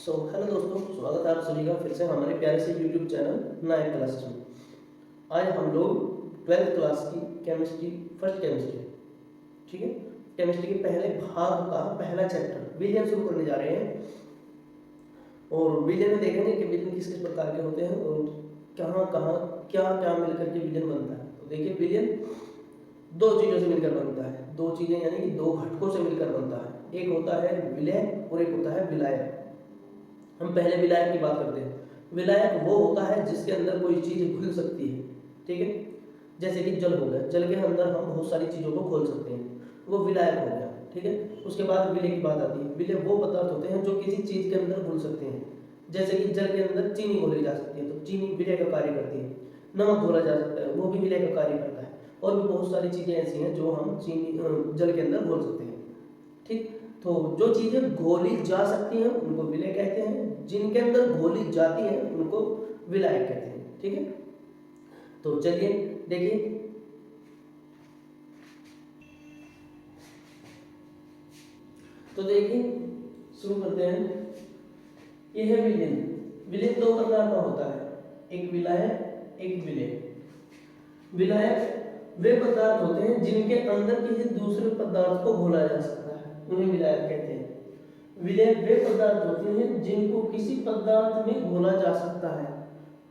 Hello दोस्तों, स्वागत है आप सभी का फिर से हमारे प्यारे से यूट्यूब चैनल नाइन क्लासेस में। आज हम लोग 12th क्लास की केमिस्ट्री, फर्स्ट केमिस्ट्री, ठीक है, केमिस्ट्री के पहले भाग का पहला चैप्टर विलयन शुरू करने जा रहे हैं। और विलयन में देखेंगे कि विलयन किस किस प्रकार के होते हैं और कहाँ कहाँ क्या क्या मिलकर के विलयन बनता है। तो देखिए, विलयन दो चीज़ों से मिलकर बनता है, दो चीज़ें यानी कि दो घटकों से मिलकर बनता है। एक होता है विलय और एक होता है विलायक। हम पहले विलायक की बात करते हैं। विलायक वो होता है जिसके अंदर कोई चीज़ घुल सकती है, ठीक है, जैसे कि जल हो गया, जल के अंदर हम बहुत सारी चीज़ों को खोल सकते हैं, वो विलायक हो गया, ठीक है। उसके बाद विलय की बात आती है। विलय वो पदार्थ होते हैं जो किसी चीज़ के अंदर घुल सकते हैं, जैसे कि जल के अंदर चीनी घोली जा सकती है, तो चीनी विलय का कार्य करती है। नमक घोला जा सकता है, वो भी विलय का कार्य करता है। और भी बहुत सारी चीज़ें ऐसी हैं जो हम चीनी जल के अंदर घोल सकते हैं, ठीक। तो जो चीजें घोली जा सकती हैं उनको विलय कहते हैं, जिनके अंदर घोली जाती हैं उनको विलायक कहते हैं, ठीक है। तो चलिए देखिए, तो देखिए शुरू करते हैं। यह है विलयन। विलयन दो प्रकार का होता है, एक विलायक, एक विलय। विलायक वे पदार्थ होते हैं जिनके अंदर किसी दूसरे पदार्थ को घोला जा सकता है, उन्हें विलायक कहते हैं। विलय वे पदार्थ होते हैं जिनको किसी पदार्थ में घोला जा सकता है,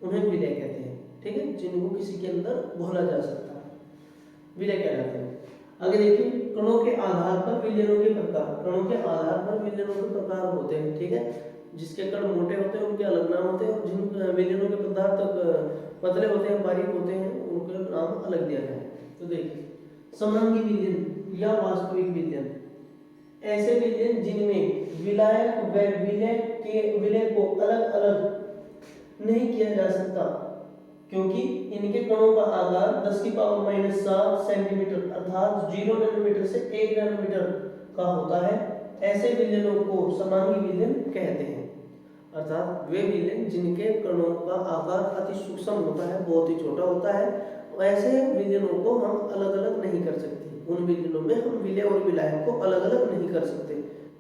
उन्हें विलय कहते हैं, ठीक है, जिनको किसी के अंदर घोला जा सकता है, विलय कहलाते हैं। आगे देखिए, कणों के आधार पर विलयनों के प्रकार। कणों के आधार पर विलयनों के प्रकार होते हैं, ठीक है। जिसके कण मोटे होते हैं उनके अलग नाम होते हैं, और जिन विलयनों के पदार्थ पतले होते हैं, बारीक होते हैं, उनके नाम अलग दिया गया है। तो देखिए, समांगी विलयन या वास्तविक विलयन, ऐसे विलयन जिनमें विलायक व विलय को अलग अलग नहीं किया जा सकता, क्योंकि इनके कणों का आकार 10⁻⁷ सेंटीमीटर अर्थात 0 नैनोमीटर से 1 नैनोमीटर का होता है। ऐसे विलयनों को समांगी विलयन कहते हैं, अर्थात वे विलयन जिनके कणों का आकार अति सूक्ष्म होता है, बहुत ही छोटा होता है। ऐसे विलयनों को हम अलग अलग नहीं कर सकते, उन विलयनों में हम विलय और विलायक को अलग अलग नहीं कर सकते,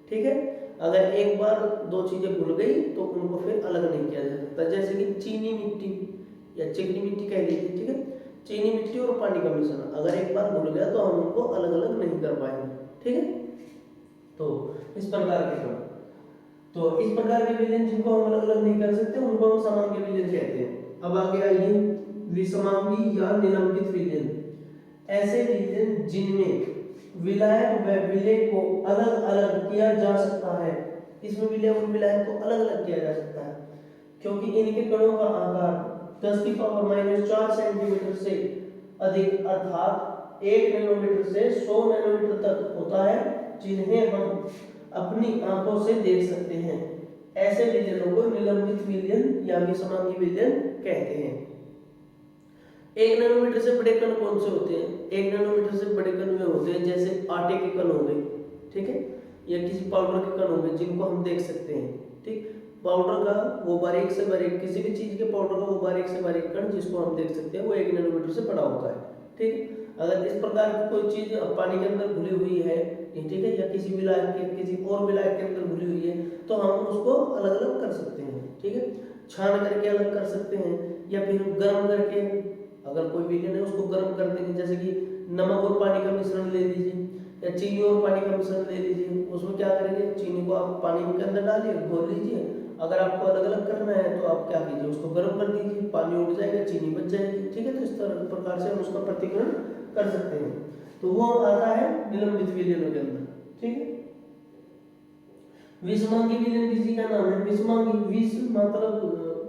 ठीक है। अगर एक बार दो चीजें घुल गई तो उनको फिर अलग नहीं किया जा सकता, जैसे कि चीनी मिट्टी या चिकनी मिट्टी कह लीजिए, ठीक है। चीनी मिट्टी और पानी का मिश्रण अगर एक बार घुल गया तो हम उनको अलग अलग नहीं कर पाएंगे, ठीक है। तो इस प्रकार के कण, तो इस प्रकार के विलयन जिनको हम अलग अलग नहीं कर सकते उनको हम समांगी विलयन कहते हैं। अब आगे आइए, विसमांगी या निलंबित विलयन। ऐसे विलयन जिनमें विलायक व विलय को अलग अलग किया जा सकता है, इसमें विलय और विलायक को अलग अलग किया जा सकता है, क्योंकि इनके कणों का आकार 10⁻⁴ सेंटीमीटर से अधिक अर्थात 1 नैनोमीटर से 100 नैनोमीटर तक होता है, जिन्हें हम अपनी आंखों से देख सकते हैं। ऐसे विलयनों को निलंबित विलयन या विसमांगी विलयन कहते हैं। 1 नैनोमीटर से बड़े कण कौन से होते हैं? 1 नैनोमीटर से बड़े कण वे होते हैं जैसे आटे के कण हो गए, ठीक है, या किसी पाउडर के कण हो गए जिनको हम देख सकते हैं, ठीक। पाउडर का वो बारीक से बारीक, किसी भी चीज के पाउडर का वो बारीक से बारीक कण जिसको हम देख सकते हैं वो 1 नैनोमीटर से बड़ा होता है, ठीक। अगर इस प्रकार की कोई चीज पानी के अंदर घुली हुई है, ठीक है, या किसी विलायक के, किसी और विलायक के अंदर घुली हुई है, तो हम उसको अलग अलग कर सकते हैं, ठीक है। छान करके अलग कर सकते हैं, या फिर गर्म करके, अगर कोई विलयन है उसको गर्म कर देंगे, जैसे कि नमक और पानी का मिश्रण ले लीजिए या चीनी और पानी का मिश्रण ले लीजिए। उसमें क्या करेंगे, चीनी को आप पानी के अंदर डालिए, घोल लीजिए। अगर आपको अलग अलग करना है तो आप क्या कीजिए, उसको गर्म कर दीजिए, पानी उड़ जाएगा, चीनी बच जाएगी, ठीक है। तो इस तरह प्रकार से हम उसका प्रतिकरण कर सकते हैं। तो वो आता है निलंबित विलयनों के अंदर, ठीक है। विसमांगी विलयन किसी का नाम है। विसमांगी, विष मतलब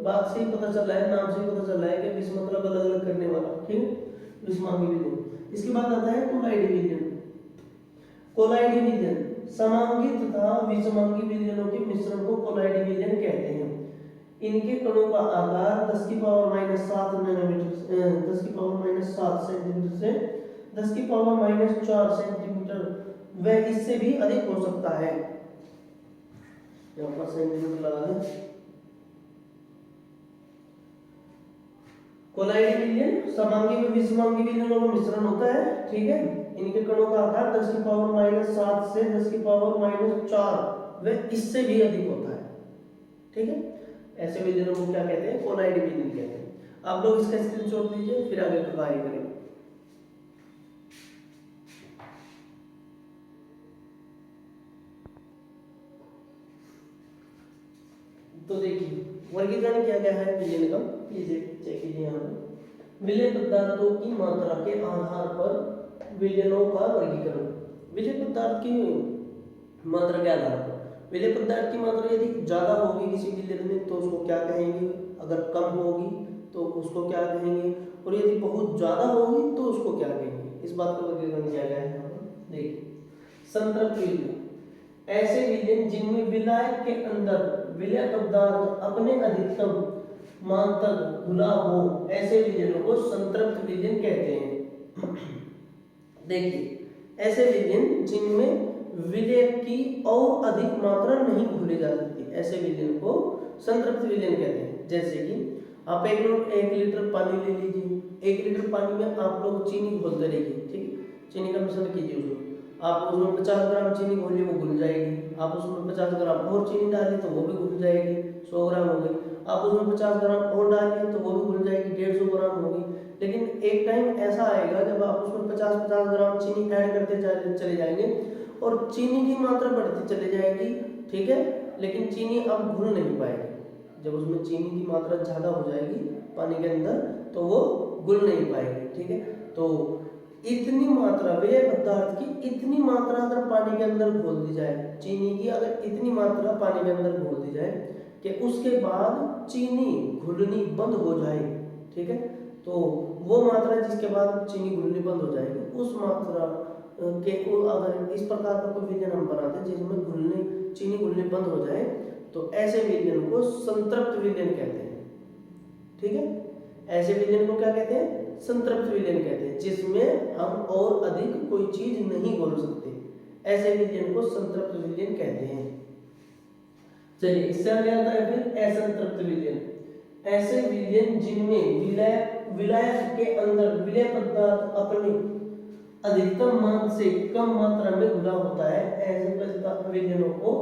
बात से ही पता चल रहा है, नाम से ही पता चल रहा है कि विष मतलब अलग अलग करने वाला, ठीक है, विसमांगी विलयन। इसके बाद आता है कोलाइडी विलयन। कोलाइडी विलयन समांगी तथा विसमांगी विलयनों के मिश्रण को कोलाइडी विलयन कहते हैं। इनके कणों का आकार 10⁻⁷ नैनोमीटर 10⁻⁷ सेंटीमीटर से 10⁻⁴ सेंटीमीटर व इससे भी अधिक हो सकता है। यहाँ पर सेंटीमीटर लगा दें। कोलाइडी विलयन समांगी व विसमांगी विलयनों का मिश्रण होता है, ठीक है। इनके कणों का आकार 10⁻⁷ से 10⁻⁴ व इससे भी अधिक होता है, ठीक है, ऐसे विलयनों को क्या कहते हैं, कोलाइड विलयन कहते हैं। आप लोग इसका स्क्रीनशॉट लीजिए, फिर आगे का कार्य करेंगे। तो देखिए वर्गीकरण किया गया है विलयन का, लीजिए चेक कीजिए यहाँ पे। विलय पदार्थों की मात्रा के आधार पर विलयनों का वर्गीकरण। विलय पदार्थ की मात्रा के आधार पर, विलय पदार्थ की मात्रा यदि ज्यादा होगी किसी विलयन में तो उसको क्या कहेंगे, अगर कम होगी तो उसको क्या कहेंगे, और यदि बहुत ज्यादा होगी तो उसको क्या कहेंगे, इस बात का वर्गीकरण किया गया है यहाँ पर। देखिए संतृप्त विलयन, ऐसे विलयन जिनमें विलायक के अंदर विलय पदार्थ अपने अधिकतम मान तक घुला हो, ऐसे विलयनों को संतृप्त विलयन कहते हैं। देखिए ऐसे विलयन जिनमें विलय की और अधिक मात्रा नहीं घुली जा सकती, ऐसे विलयन को संतृप्त विलयन कहते हैं। जैसे कि आप 1 लीटर पानी ले लीजिए, 1 लीटर पानी में आप लोग चीनी घोलते रहिए, ठीक है, चीनी का मिश्रण कीजिए उसमें, आप उसमें 50 ग्राम चीनी घोलिए वो घुल जाएगी, आप उसमें 50 ग्राम और चीनी डालिए तो वो भी घुल जाएगी, 100 ग्राम हो गई, आप उसमें 50 ग्राम और डालिए तो वो भी घुल जाएगी, 150 ग्राम होगी। लेकिन एक टाइम ऐसा आएगा जब आप उसमें 50-50 ग्राम चीनी ऐड करते चले जाएंगे और चीनी की मात्रा बढ़ती चली जाएगी, ठीक है, लेकिन चीनी अब घुल नहीं पाएगी। जब उसमें चीनी की मात्रा ज़्यादा हो जाएगी पानी के अंदर तो वो घुल नहीं पाएगी, ठीक है। तो इतनी मात्रा विलय पदार्थ की इतनी मात्रा अगर पानी के अंदर घोल दी जाए, चीनी की अगर इतनी मात्रा पानी के अंदर घोल दी जाए कि उसके बाद चीनी घुलनी बंद हो जाए, ठीक है, तो वो मात्रा जिसके बाद चीनी घुलनी बंद हो जाएगी उस मात्रा के अगर इस प्रकार का कोई विलयन हम बनाते हैं जिसमें चीनी घुलनी बंद हो जाए तो ऐसे विलयन को संतृप्त विलयन कहते हैं, ठीक है। ऐसे विलयन को क्या कहते हैं, संतृप्त विलयन कहते हैं, जिसमें हम और अधिक कोई चीज नहीं घोल सकते, ऐसे विलयन को संतृप्त विलयन कहते हैं। चलिए इससे आगे आता है फिर असंतृप्त विलयन। ऐसे विलयन जिनमें विलायक के अंदर विलय पदार्थ अपने अधिकतम मान से कम मात्रा में घुला होता है, ऐसे विलयनों को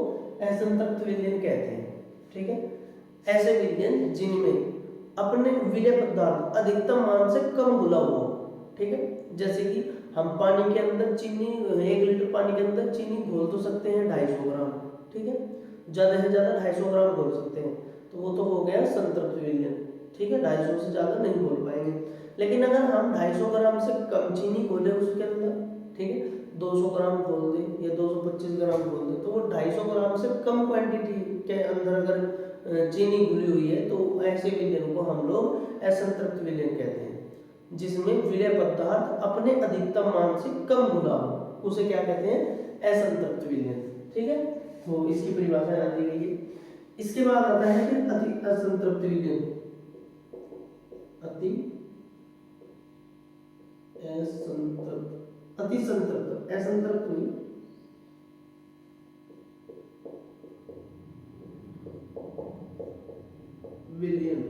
असंतृप्त विलयन कहते हैं, ठीक है। ऐसे विलयन जिनमें अपने विलय पदार्थ अधिकतम मान से कम घुला हुआ, ठीक है, जैसे कि हम पानी के अंदर चीनी 1 लीटर पानी के अंदर चीनी घोल तो सकते हैं 250 ग्राम, ठीक है, ज्यादा से ज्यादा 250 ग्राम घोल सकते हैं, तो वो तो हो गया संतृप्त विलयन, ठीक है, 250 से ज्यादा नहीं घोल पाएंगे। लेकिन अगर हम 250 ग्राम से कम चीनी घोले उसके अंदर, ठीक है, 200 ग्राम घोल दें या 225 ग्राम घोल दें तो वो 250 ग्राम से कम क्वांटिटी के अंदर अगर चीनी घुली हुई है तो ऐसे विलयन को हम लोग असंतृप्त विलयन कहते हैं, जिसमें विलय पदार्थ अपने अधिकतम मान से कम घुला हो, उसे क्या कहते हैं, असंतृप्त विलयन, ठीक है। तो इसकी परिभाषा यहाँ दी गई है। इसके बाद आता है फिर अति असंतृप्त विलयन। अति असंतृप्त, अति संतृप्त, असंतृप्त नहीं, विलयन।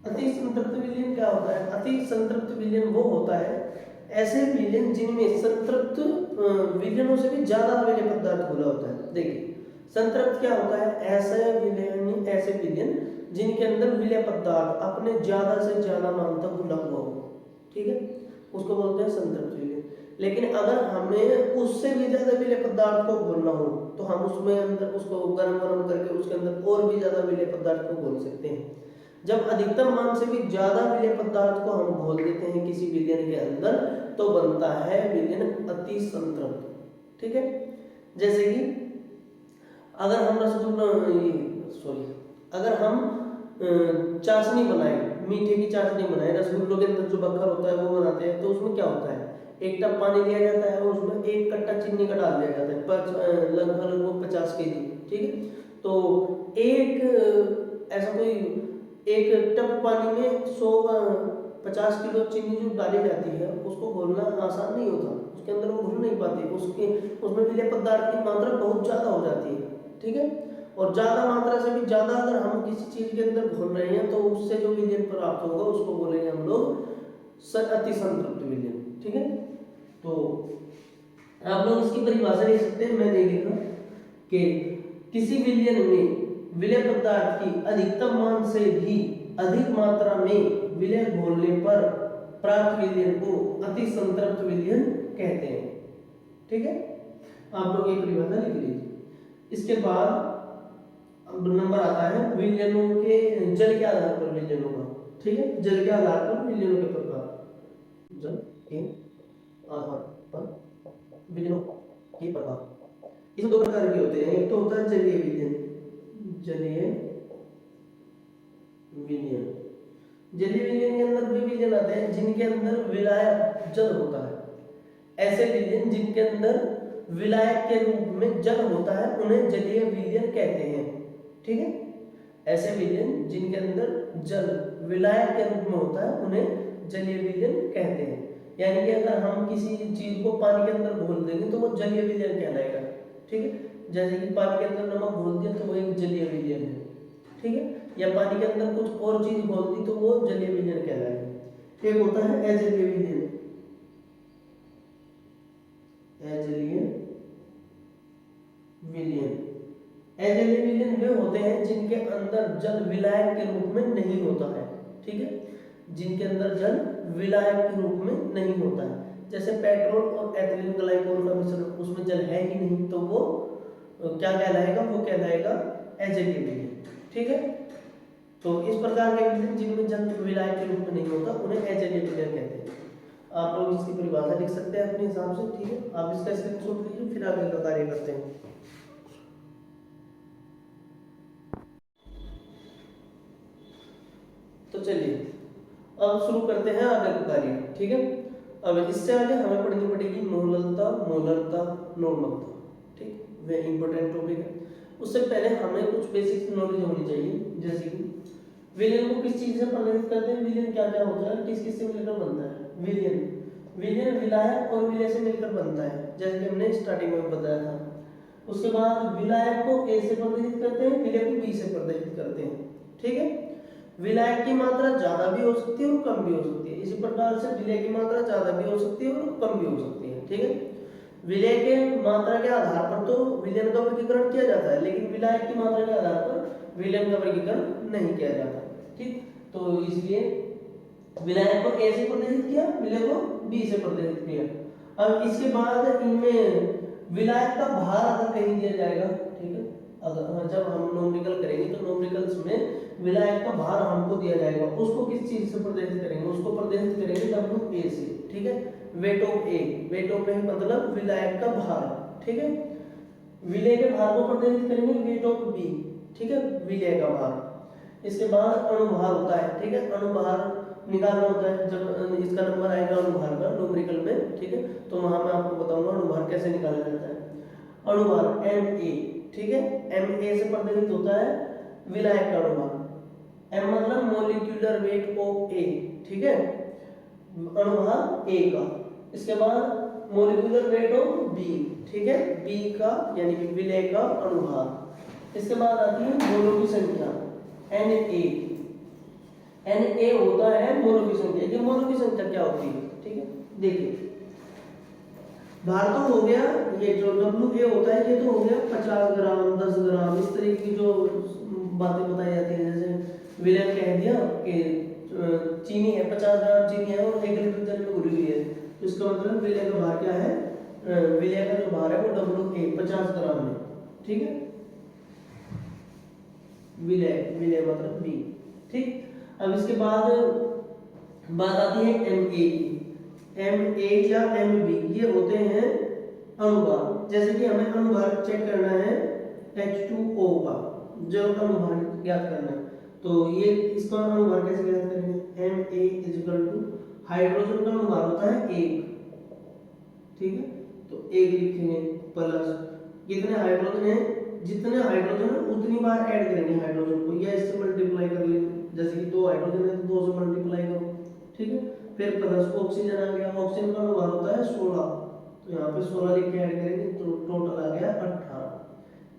अति संतृप्त विलयन क्या होता है, अति संतृप्त विलयन वो होता है ऐसे विलयन जिनमें संतृप्त विलयनों से भी ज्यादा विलय पदार्थ घुला होता है। देखिए संतृप्त क्या होता है, ऐसे विलयन जिनके अंदर विलय पदार्थ अपने ज्यादा से ज्यादा मान तक घुला हुआ हो, ठीक है, उसको बोलते हैं संतृप्त विलयन। लेकिन अगर हमें उससे भी ज्यादा विलय पदार्थ को घोलना हो तो हम उसमें अंदर उसको गरम करके उसके अंदर और भी ज्यादा विलय पदार्थ को घोल सकते हैं। जब अधिकतम मान से भी ज्यादा विलय पदार्थ को हम घोल देते हैं किसी विलयन के अंदर तो बनता है विलयन अति संतृप्त, ठीक है। जैसे कि अगर हम अगर हम चाशनी बनाए, मीठे की चाशनी बनाए, रसगुल्लों के अंदर जो बखर होता है वो बनाते हैं, तो उसमें क्या होता है, 1 टब पानी लिया जाता है और उसमें 1 कट्टा चीनी का डाल दिया जाता है, लगभग 50 kg, ठीक है। तो एक ऐसा कोई 1 टब पानी में 150 किलो चीनी जो डाली जाती है उसको घोलना आसान नहीं होता, उसके अंदर वो घुल नहीं पाती, उसमें विलय पदार्थ की मात्रा बहुत ज्यादा हो जाती है, ठीक है। और ज्यादा मात्रा से भी ज्यादा अगर हम किसी चीज के अंदर घोल रहे हैं तो उससे जो विलयन प्राप्त होगा उसको बोलेंगे हम लोग अति संतृप्त विलयन, ठीक है। तो आप लोग इसकी परिभाषा लिख सकते हैं, मैं नहीं लिख रहा, कि किसी विलयन में विलय पदार्थ की अधिकतम मान से भी अधिक मात्रा में विलय घोलने पर प्राप्त विलयन को अति संतृप्त विलयन कहते हैं। ठीक है, आप लोग ये परिभाषा लिख लीजिए। इसके बाद अब नंबर आता है विलयनों के जल के आधार पर विलयनों का। ठीक है, जल के आधार पर विलयनों के प्रकार। जल के आधार पर विलयनों के प्रकार, इसमें दो प्रकार के होते हैं। एक तो होता है जलीय विलयन, जलीय विलयन। जलीय विलयन के अंदर वे विलयन आते हैं जिनके अंदर विलायक जल होता है। ऐसे विलयन जिनके अंदर विलायक के रूप में जल होता है उन्हें जलीय विलयन कहते हैं। ठीक है, ऐसे विलयन जिनके अंदर जल विलायक के रूप में होता है उन्हें जलीय विलयन कहते हैं। यानी कि अगर हम किसी चीज को पानी के अंदर घोल देंगे तो वो जलीय विलयन कहलाएगा। ठीक है, जैसे कि पानी के अंदर नमक घोल दिया तो वो एक जलीय विलयन है। ठीक है, या पानी के अंदर कुछ और चीज घोल दी तो वो जलीय विलयन कहलाएगा। एक होता है अजलीय विलयन। अजलीय विलयन, अजलीय विलयन वे होते हैं जिनके अंदर जल विलायक के रूप में नहीं होता है। ठीक है, जिनके अंदर जल विलायक के रूप में नहीं होता है। जैसे पेट्रोल और एथिलीन ग्लाइकोल का मिश्रण, उसमें जल है ही नहीं तो वो क्या कहलाएगा, वो कहलाएगा अजलीय विलयन। ठीक है, तो इस प्रकार के विलयन जिनमें जल विलायक के रूप में नहीं होता उन्हें अजलीय विलयन कहते हैं। आप लोग इसकी परिभाषा लिख सकते हैं अपने हिसाब से। ठीक है, आप इसका स्क्रीनशॉट लीजिए, फिर आगे का कार्य करते हैं। तो चलिए अब शुरू करते हैं आगे का कार्य। ठीक है, अब इससे आगे हमें पढ़नी पड़ेगी मोललता, मोलरता, नॉर्मलता। ठीक, वे इंपॉर्टेंट टॉपिक है। उससे पहले हमें कुछ बेसिक नॉलेज होनी चाहिए, जैसे कि विलयन को किस चीज से प्रभावित करते हैं, विलयन क्या क्या होता है, किस किस से मिलकर बनता है। विलयन विलायक और विलय से मिलकर बनता है, जैसे कि हमने स्टार्टिंग में बताया था। उसके बाद विलायक को ए से प्रदर्शित करते हैं, विलय को बी से प्रदर्शित करते हैं। ठीक है, विलायक की मात्रा ज्यादा भी हो सकती है और कम भी हो सकती है। इसी प्रकार से विलय की मात्रा ज्यादा भी हो सकती है और कम भी हो सकती है। ठीक है, विलय के मात्रा के आधार पर तो विलयन का वर्गीकरण किया जाता है, लेकिन विलायक की मात्रा के आधार पर विलयन का वर्गीकरण नहीं किया जाता। ठीक, तो इसलिए विलायक को ए से प्रदर्शित किया, विलय को बी से प्रदर्शित किया। अब इसके बाद इनमें विलायक का भार अगर कहीं दिया जाएगा, ठीक है, अगर जब हम नोमेरिकल करेंगे तो नोमेरिकल्स में विलायक का भार हमको दिया जाएगा, उसको किस चीज से प्रदर्शित करेंगे, उसको प्रदर्शित करेंगे W A से। ठीक है, weight of A, weight of A मतलब विलायक का भार। ठीक है, विलय के भार को प्रदर्शित करेंगे वेट ऑफ बी। ठीक है, विलय का भार। इसके बाद अणुभार होता है। ठीक है, अणुभार निकालना होता है जब इसका नंबर आएगा अणुभार का नोमेरिकल में। ठीक है, तो वहां मैं आपको बताऊंगा अणुभार कैसे निकाला जाता है। अणुभार Ma। ठीक है, Ma से प्रदर्शित होता है विलायक का अणुभार। M मतलब मोलिक्यूलर वेट ऑफ A। ठीक है, अणुभार A का। इसके बाद मोलिक्यूलर वेट ऑफ B। ठीक है, B का यानी कि विलय का अणुभार। इसके बाद आती है मोलों की संख्या Na। Na होता है मोलों की संख्या। ये मोलों की संख्या क्या होती है, ठीक है, देखिए भार तो हो गया, ये जो WA होता है ये तो हो गया 50 ग्राम 10 ग्राम, इस तरह की जो बातें बताई जाती हैं। जैसे विलय कह दिया कि चीनी है, 50 ग्राम चीनी है और 1 लीटर जल में घुली हुई है, तो इसका मतलब विलय का भार क्या है, विलय का जो भार है वो WA 50 ग्राम है। ठीक है, विलय मतलब B। ठीक, अब इसके बाद बात आती है Ma। Ma या Mb ये होते हैं अणुभार। जैसे कि हमें अणुभार चेक करना है H2O का, जो अणुभार ज्ञात करना है, तो ये इसका अणुभार कैसे ज्ञात करेंगे, Ma हाइड्रोजन का अणुभार होता है 1। ठीक है, तो 1 लिखेंगे प्लस कितने हाइड्रोजन है, जितने हाइड्रोजन है उतनी बार ऐड करेंगे हाइड्रोजन को, या इससे मल्टीप्लाई कर लेंगे। जैसे कि 2 हाइड्रोजन है तो 2 से मल्टीप्लाई करो। ठीक है, फिर प्लस ऑक्सीजन आ गया, ऑक्सीजन का अणुभार होता है 16, तो यहाँ पे 16 लिख के ऐड करेंगे तो टोटल आ गया 18।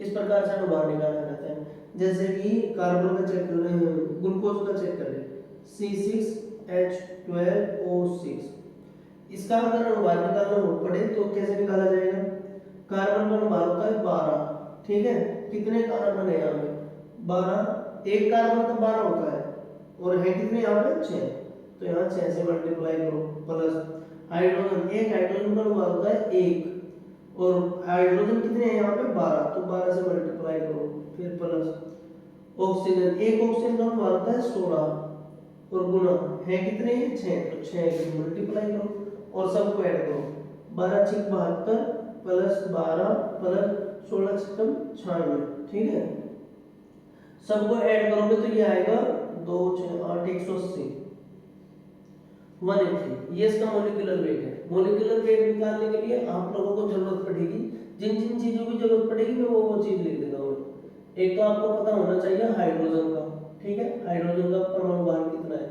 इस प्रकार से अणुभार निकाला जाता है। जैसे कि कार्बन का चेक कर रहे हैं, ग्लूकोज का चेक कर रहे हैं C6H12O6, इसका अगर अनुभार निकालना हो पड़े तो कैसे निकाला जाएगा? कार्बन का अनुभार होता है 12, ठीक है। कितने कार्बन है यहाँ पे? 12। एक कार्बन का 12 होता है और है कितने यहाँ पे? 6। तो यहाँ 6 से मल्टीप्लाई करो, प्लस हाइड्रोजन, एक हाइड्रोजन का अनुभार होता है 1 और हाइड्रोजन कितने हैं यहाँ पे? 12, तो 12 से मल्टीप्लाई करो, फिर प्लस ऑक्सीजन, एक ऑक्सीजन का अनुभार होता है 16 और गुना है कितने? 6, तो 6 से मल्टीप्लाई करो और सबको ऐड करो। 12 6 72 प्लस 12 प्लस 16 6 96, ठीक है। सबको ऐड करोगे तो ये आएगा 2 6 8 180 180। ये इसका मोलिकुलर वेट है। मोलिकुलर वेट निकालने के लिए आप लोगों को जरूरत पड़ेगी, जिन जिन चीजों की जरूरत पड़ेगी मैं वो चीज लिख देता हूँ। एक तो आपको पता होना चाहिए हाइड्रोजन का, ठीक है, हाइड्रोजन का परमाणु भार कितना है,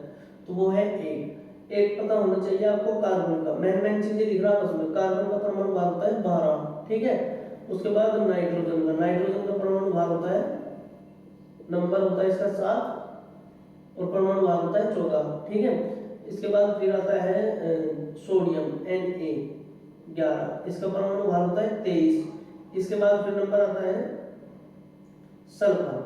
तो वो है 1। एक पता होना चाहिए आपको कार्बन का, मैं चीजें लिख रहा हूँ उसमें। कार्बन का परमाणु भार होता है 12, ठीक है। उसके बाद नाइट्रोजन का परमाणु भार होता है, नंबर होता है इसका 7 और परमाणु भार होता है 14, ठीक है। इसके बाद फिर आता है सोडियम Na11, इसका परमाणु भार होता है 23। इसके बाद फिर नंबर आता है सल्फर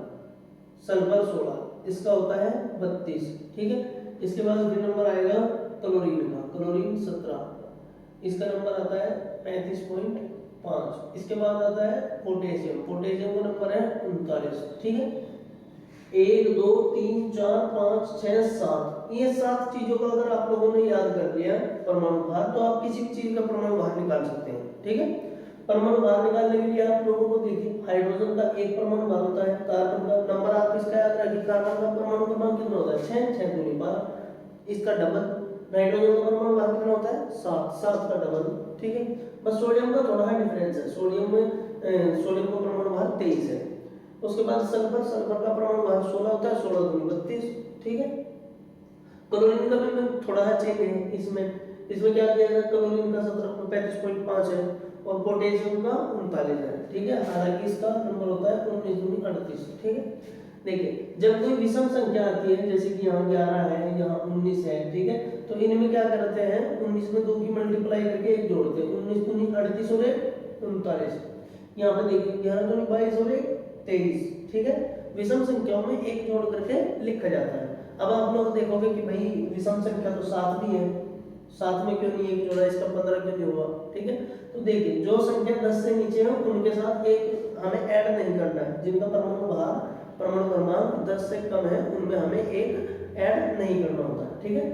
16, इसका होता है 32, ठीक है। इसके बाद फिर नंबर आएगा क्लोरीन का, क्लोरीन 17, इसका नंबर आता है 35.5। इसके बाद आता है पोटेशियम का नंबर है 39, ठीक है। 1 2 3 4 5 6 7, ये 7 चीजों का अगर आप लोगों ने याद कर लिया परमाणु भार, तो आप किसी भी चीज का परमाणु भार निकाल सकते हैं, ठीक है। परमाणु भार निकालने के लिए आप लोगों को देखिए, हाइड्रोजन का एक परमाणु भार होता है, कार्बन का नंबर आप इसका याद रखिए, कार्बन का परमाणु क्रमांक कितना होता है? 6 6 दूनी 12, इसका डबल। नाइट्रोजन का परमाणु भार कितना होता है? 7 का डबल, ठीक है। बस सोडियम का थोड़ा सा डिफरेंस है, सोडियम का परमाणु भार 23 है। उसके बाद सल्फर का परमाणु भार 16 होता है, 16 दूनी 32, ठीक है। क्लोरीन का भी थोड़ा सा चेंज है इसमें क्या किया जाए, क्लोरीन का 35.5 है और पोटेशियम का 39 है, ठीक है। हालांकि इसका नंबर होता है 19 दूनी 38, ठीक है। देखिए जब कोई विषम संख्या आती है, जैसे कि यहाँ 11 है, यहाँ 19 है, ठीक है, तो इनमें क्या करते हैं, 19 में 2 की मल्टीप्लाई करके 1 जोड़ते हैं, 19 दूनी 38 और 39। यहाँ पे देखिए 11 दूनी 22 और 23, ठीक है। विषम संख्याओं में 1 जोड़ करके लिखा जाता है। अब आप लोग देखोगे कि भाई विषम संख्या तो 7 भी है, 7 में क्यों नहीं 1 जोड़ा, इसका 15 क्यों नहीं हुआ, ठीक है। तो देखिए जो संख्या 10 से नीचे है उनके साथ एक हमें ऐड नहीं करना है, जिनका परमाणु क्रमांक 10 से कम है उनमें हमें एक ऐड नहीं करना होता, ठीक है।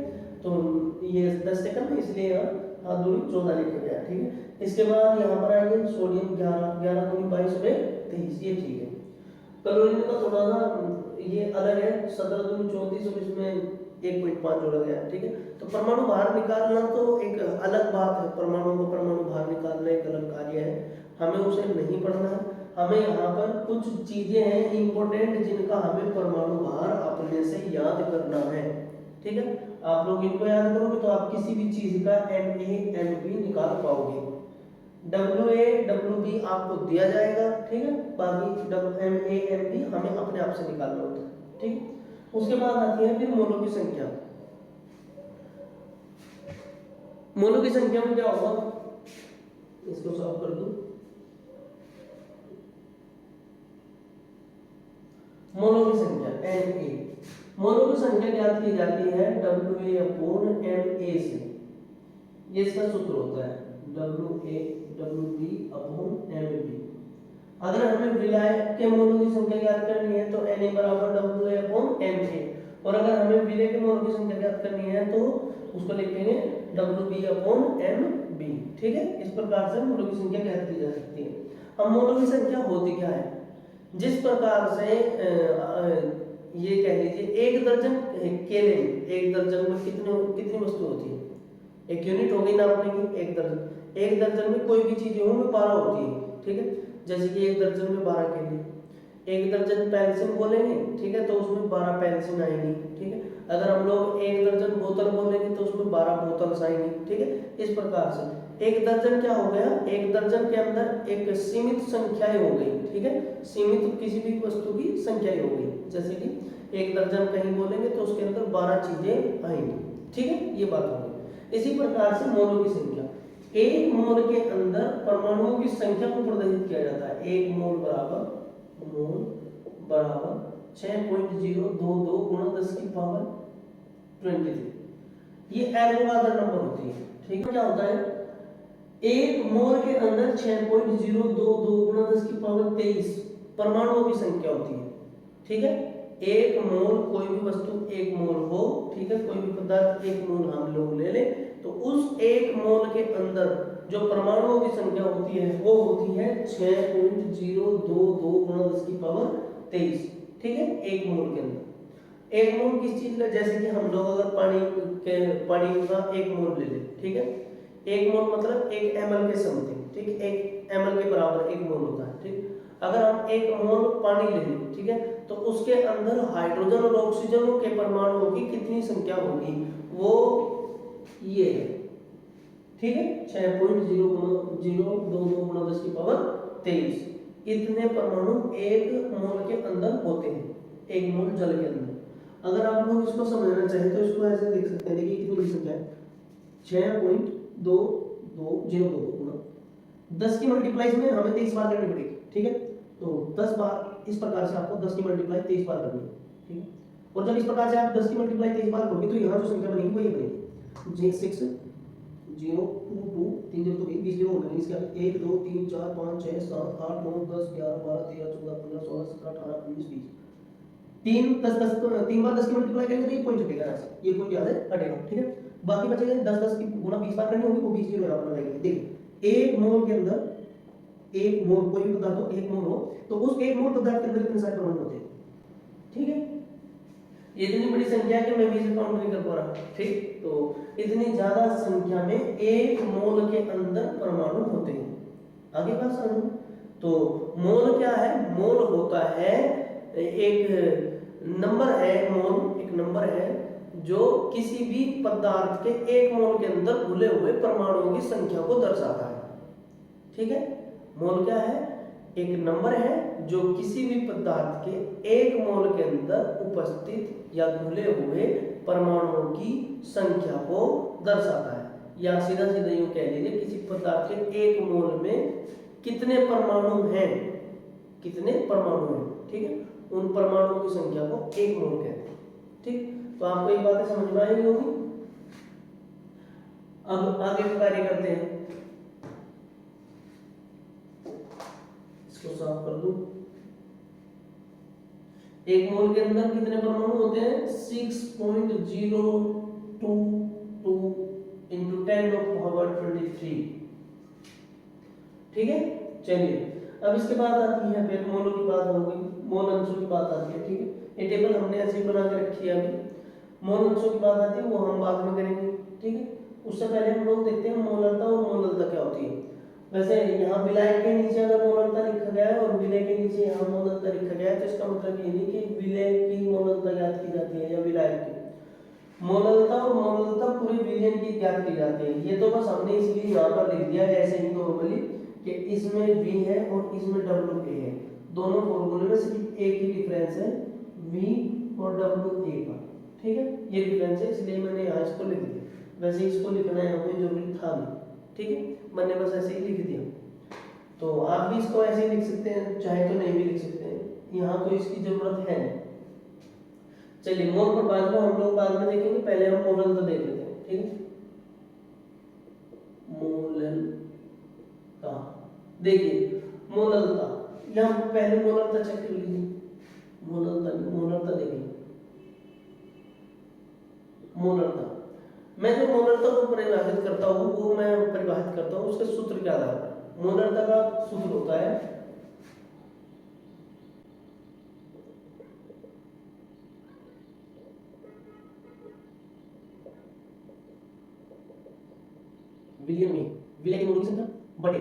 तो ये 10 से कम है इसलिए यहाँ दूरी 14 लिखा गया, ठीक है। इसके बाद यहाँ पर आएंगे सोडियम 11 दूनी 22 और 23, ये ठीक है। क्लोरीन का थोड़ा सा ये अलग है, 17 दूनी 34 और इसमें 1.5 जोड़ा गया है, ठीक है। तो परमाणु भार निकालना तो एक अलग बात है, परमाणु भार निकालना एक अलग कार्य है, हमें उसे नहीं पढ़ना है। हमें यहाँ पर कुछ चीजें हैं इंपॉर्टेंट जिनका हमें परमाणु भार अपने से याद करना है, ठीक है। आप लोग इनको याद करोगे तो आप किसी भी चीज का MA MB निकाल पाओगे। WA WB आपको दिया जाएगा, ठीक है, बाकी MA MB हमें अपने आप से निकालना होता है, ठीक। उसके बाद आती है फिर मोलों की संख्या। मोलों की संख्या में क्या होगा, इसको सॉल्व कर दूं। मोलों की संख्या Na, मोलों की संख्या ज्ञात की जाती है WA/MA से, ये इसका सूत्र होता है WA/WB/MB। अगर हमें विलाय के मोलों की संख्या ज्ञात करनी है तो Na बराबर WA/MA, और अगर हमें विलय के मोलों की संख्या ज्ञात करनी है तो उसको लिखेंगे WB/MB, ठीक है। इस प्रकार से मोलों की संख्या ज्ञात की जा सकती है। अब मोलों की संख्या होती क्या है, जिस प्रकार से ये कह लीजिए 1 दर्जन केले में 1 दर्जन में कितनी वस्तु होती है, एक यूनिट हो गई नापने की, 1 दर्जन में कोई भी चीज हो उनमें 12 होती है, ठीक है। जैसे कि 1 दर्जन में 12 केले, 1 दर्जन पेंसिल बोलेंगे, ठीक है, तो उसमें 12 पेंसिल आएंगी, ठीक है। अगर हम लोग 1 दर्जन बोतल बोलेंगे तो उसमें 12 बोतल्स आएंगी, ठीक है। इस प्रकार से 1 दर्जन क्या हो गया, 1 दर्जन के अंदर एक सीमित संख्याएं हो गई, ठीक है, सीमित किसी भी वस्तु की संख्याएं हो गई। जैसे कि 1 दर्जन कहीं बोलेंगे तो उसके अंदर 12 चीजें आएंगी, ठीक है, ये बात हो गई। इसी प्रकार से मोलों की संख्या, एक मोल के अंदर परमाणुओं की संख्या को प्रदर्शित किया जाता है। एक मोल बराबर 6.022 गुणा 10 की पावर 23। ये एवोगाद्रो नंबर होती है। ठीक है, क्या होता है, एक मोल के अंदर 6.022 गुणा 10 की पावर 23 परमाणुओं की संख्या होती है। ठीक है, एक मोल, कोई भी वस्तु एक मोल हो, ठीक है, कोई भी पदार्थ एक मोल हम लोग ले लें, तो उस एक मोल के अंदर जो परमाणुओं की संख्या होती है वो होती है 6.022 गुणा 10 की पावर 23। ठीक है, एक मोल के अंदर। एक मोल किस चीज का, जैसे कि हम लोग अगर पानी का एक मोल ले लें, ठीक है, एक मोल मतलब 1 ml के समथिंग, ठीक है, 1 ml के बराबर एक मोल होता है। ठीक, अगर हम एक मोल पानी ले लें, ठीक है, तो उसके अंदर हाइड्रोजन और ऑक्सीजन के परमाणुओं की कितनी संख्या होगी, वो ये है। ठीक है, 6.022 गुणा 10 की पावर 23 इतने परमाणु एक मोल के अंदर होते हैं, एक मोल जल के अंदर। अगर आप लोग इसको समझना चाहें तो इसको ऐसे लिख सकते हैं, देखिए कितनी बड़ी संख्या है, 6.2202 गुणा 10 की मल्टीप्लाई में हमें 23 बार करनी पड़ेगी। ठीक है, तो 10 बार इस प्रकार से आपको 10 की मल्टीप्लाई 23 बार करनी है। ठीक है, और जब इस प्रकार से आप 10 की मल्टीप्लाई 23 बार करोगे तो यहाँ जो संख्या बनेगी वो ये बनेगी 6 0 2 2 3 0 तो 20 0 होगा, इसके आगे 1 2 3 4 5 6 7 8 9 10 11 12 13 14 15 16 17 18 19 20 3 10 10 3 बार 10 की मल्टीप्लाई करेंगे तो ये पॉइंट हटेगा यहाँ से, ये पॉइंट यहाँ से हटेगा। ठीक है, बाकी बचेगा 10 10 की गुणा 20 बार करनी होगी, वो 20 0 यहाँ पर लगाएंगे। देखिए एक मोल के अंदर, एक मोल कोई भी पदार्थ हो, एक मोल हो, तो उस एक मोल पदार्थ के अंदर कितने सारे परमाणु होते हैं। ठीक है, ये इतनी बड़ी संख्या है कि मैं भी इसे काउंट नहीं कर पा रहा। ठीक, तो इतनी ज्यादा संख्या में एक मोल के अंदर परमाणु होते हैं। आगे बात समझो, तो मोल क्या है, मोल होता है एक नंबर है, मोल एक नंबर है जो किसी भी पदार्थ के एक मोल के अंदर घुले हुए परमाणुओं की संख्या को दर्शाता है। ठीक है, मोल क्या है, एक नंबर है जो किसी भी पदार्थ के एक मोल के अंदर उपस्थित या घुले हुए परमाणुओं की संख्या को दर्शाता है। या सीधा सीधा यूं कह लीजिए, किसी पदार्थ के एक मोल में कितने परमाणु हैं, कितने परमाणु हैं। ठीक है, उन परमाणुओं की संख्या को एक मोल कहते हैं। ठीक, तो आपको ये बातें समझ में आई होगी। अब आगे कार्य करते हैं, इसको साफ कर दूं। एक मोल के अंदर कितने परमाणु होते हैं, 6.022 into 10⁻23। ठीक है, चलिए अब इसके बाद आती है, फिर मोलों की बात हो गई, मोल अंशों की बात आती है। ठीक है, ये टेबल हमने ऐसे ही बना के रखी है। अभी मोल अंशों की बात आती है, वो हम बाद में करेंगे। ठीक है, उससे पहले हम लोग देखते हैं मोलरता और मोललता क्या होती है। वैसे यहाँ विलायक के नीचे अगर मोललता लिखा गया है और विलय के नीचे यहाँ मोललता लिखा गया है, तो इसका मतलब ये नहीं कि विलय की मोललता ज्ञात की जाती है या विलायक की। मोललता और मोललता पूरे विलयन की ज्ञात की जाती है। ये तो बस हमने इसलिए यहाँ पर लिख दिया है ऐसे ही नॉर्मली कि इसमें V है और इसमें WA है। दोनों फॉर्मूले में सिर्फ एक ही डिफरेंस है, V और WA का। ठीक है, ये डिफरेंस है, इसलिए मैंने यहाँ इसको लिख दिया। वैसे इसको लिखना है हमें जरूरी था नहीं। ठीक है, मैंने बस ऐसे ही लिख दिया। तो आप भी इसको ऐसे ही लिख सकते हैं, चाहे तो नहीं भी लिख सकते हैं, यहाँ तो इसकी जरूरत है। चलिए मोल प्रभाव को हम लोग बाद में देखेंगे, पहले हम मोललता देख लेते हैं। ठीक है, मोललता देखिए, मोललता यहाँ पहले मोललता चेक कर लीजिए। मोललता देखिए, मोललता मैं जो मोललता को परिभाषित करता हूँ वो मैं परिभाषित करता हूँ उसके सूत्र के आधार पर। मोललता का सूत्र होता है विलियन में विलय की मोल की संख्या बटे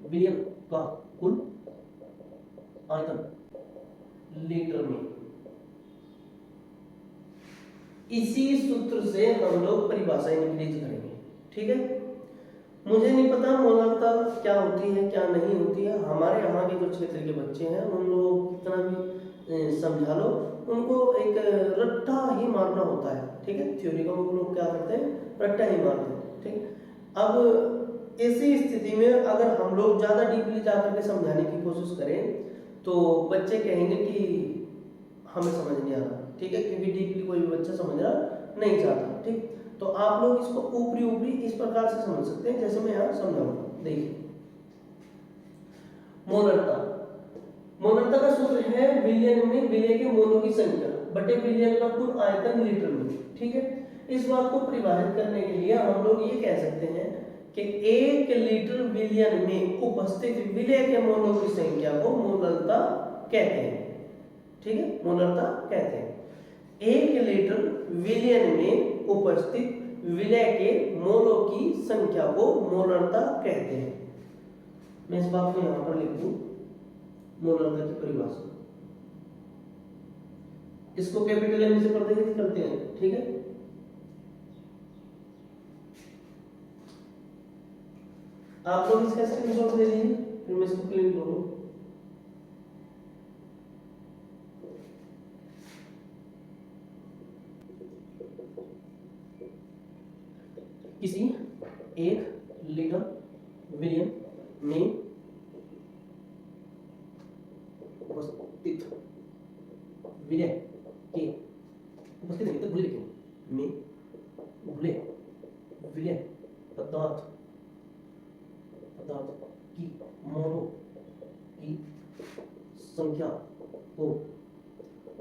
विलियन का कुल आयतन लीटर में। इसी सूत्र से हम लोग परिभाषा इंक्रीज करेंगे। ठीक है, मुझे नहीं पता मोललता क्या होती है क्या नहीं होती है, हमारे यहाँ के जो क्षेत्र के बच्चे हैं उन लोगों को कितना भी समझा लो उनको एक रट्टा ही मारना होता है, ठीक है। थ्योरी का वो लोग क्या करते हैं, रट्टा ही मारते हैं, ठीक है। अब ऐसी स्थिति में अगर हम लोग ज़्यादा डीपली जा करके समझाने की कोशिश करें तो बच्चे कहेंगे कि हमें समझ नहीं आ रहा, ठीक है, क्योंकि डीपली कोई भी बच्चा समझना नहीं चाहता, ठीक। तो आप लोग इसको ऊपरी ऊपरी इस प्रकार से समझ सकते हैं जैसे मैं यहाँ समझाऊंगा। देखिए, मोलरता, मोलरता का सूत्र है विलियन में विलय के मोलों की संख्या बटे विलियन का कुल आयतन लीटर में, ठीक है। इस बात को परिभाषित करने के लिए हम लोग ये कह सकते हैं कि 1 लीटर विलियन में उपस्थित विलय के मोलों की संख्या को मोलरता कहते हैं, ठीक है, मोलरता कहते हैं। 1 लीटर विलियन में उपस्थित विलय के मोलों की संख्या को मोलरता कहते हैं। मैं इस बात को यहां पर लिख दूं, मोलरता की परिभाषा, इसको कैपिटल एम से प्रदर्शित करते हैं, ठीक है। आप लोग इसका स्क्रीनशॉट ले लीजिए, फिर मैं इसको क्लिक करूं। किसी 1 लीटर विलियन में उपस्थित विलय के उपस्थित नहीं तो भूले क्यों में भूले विलय पदार्थ की मोलों की संख्या को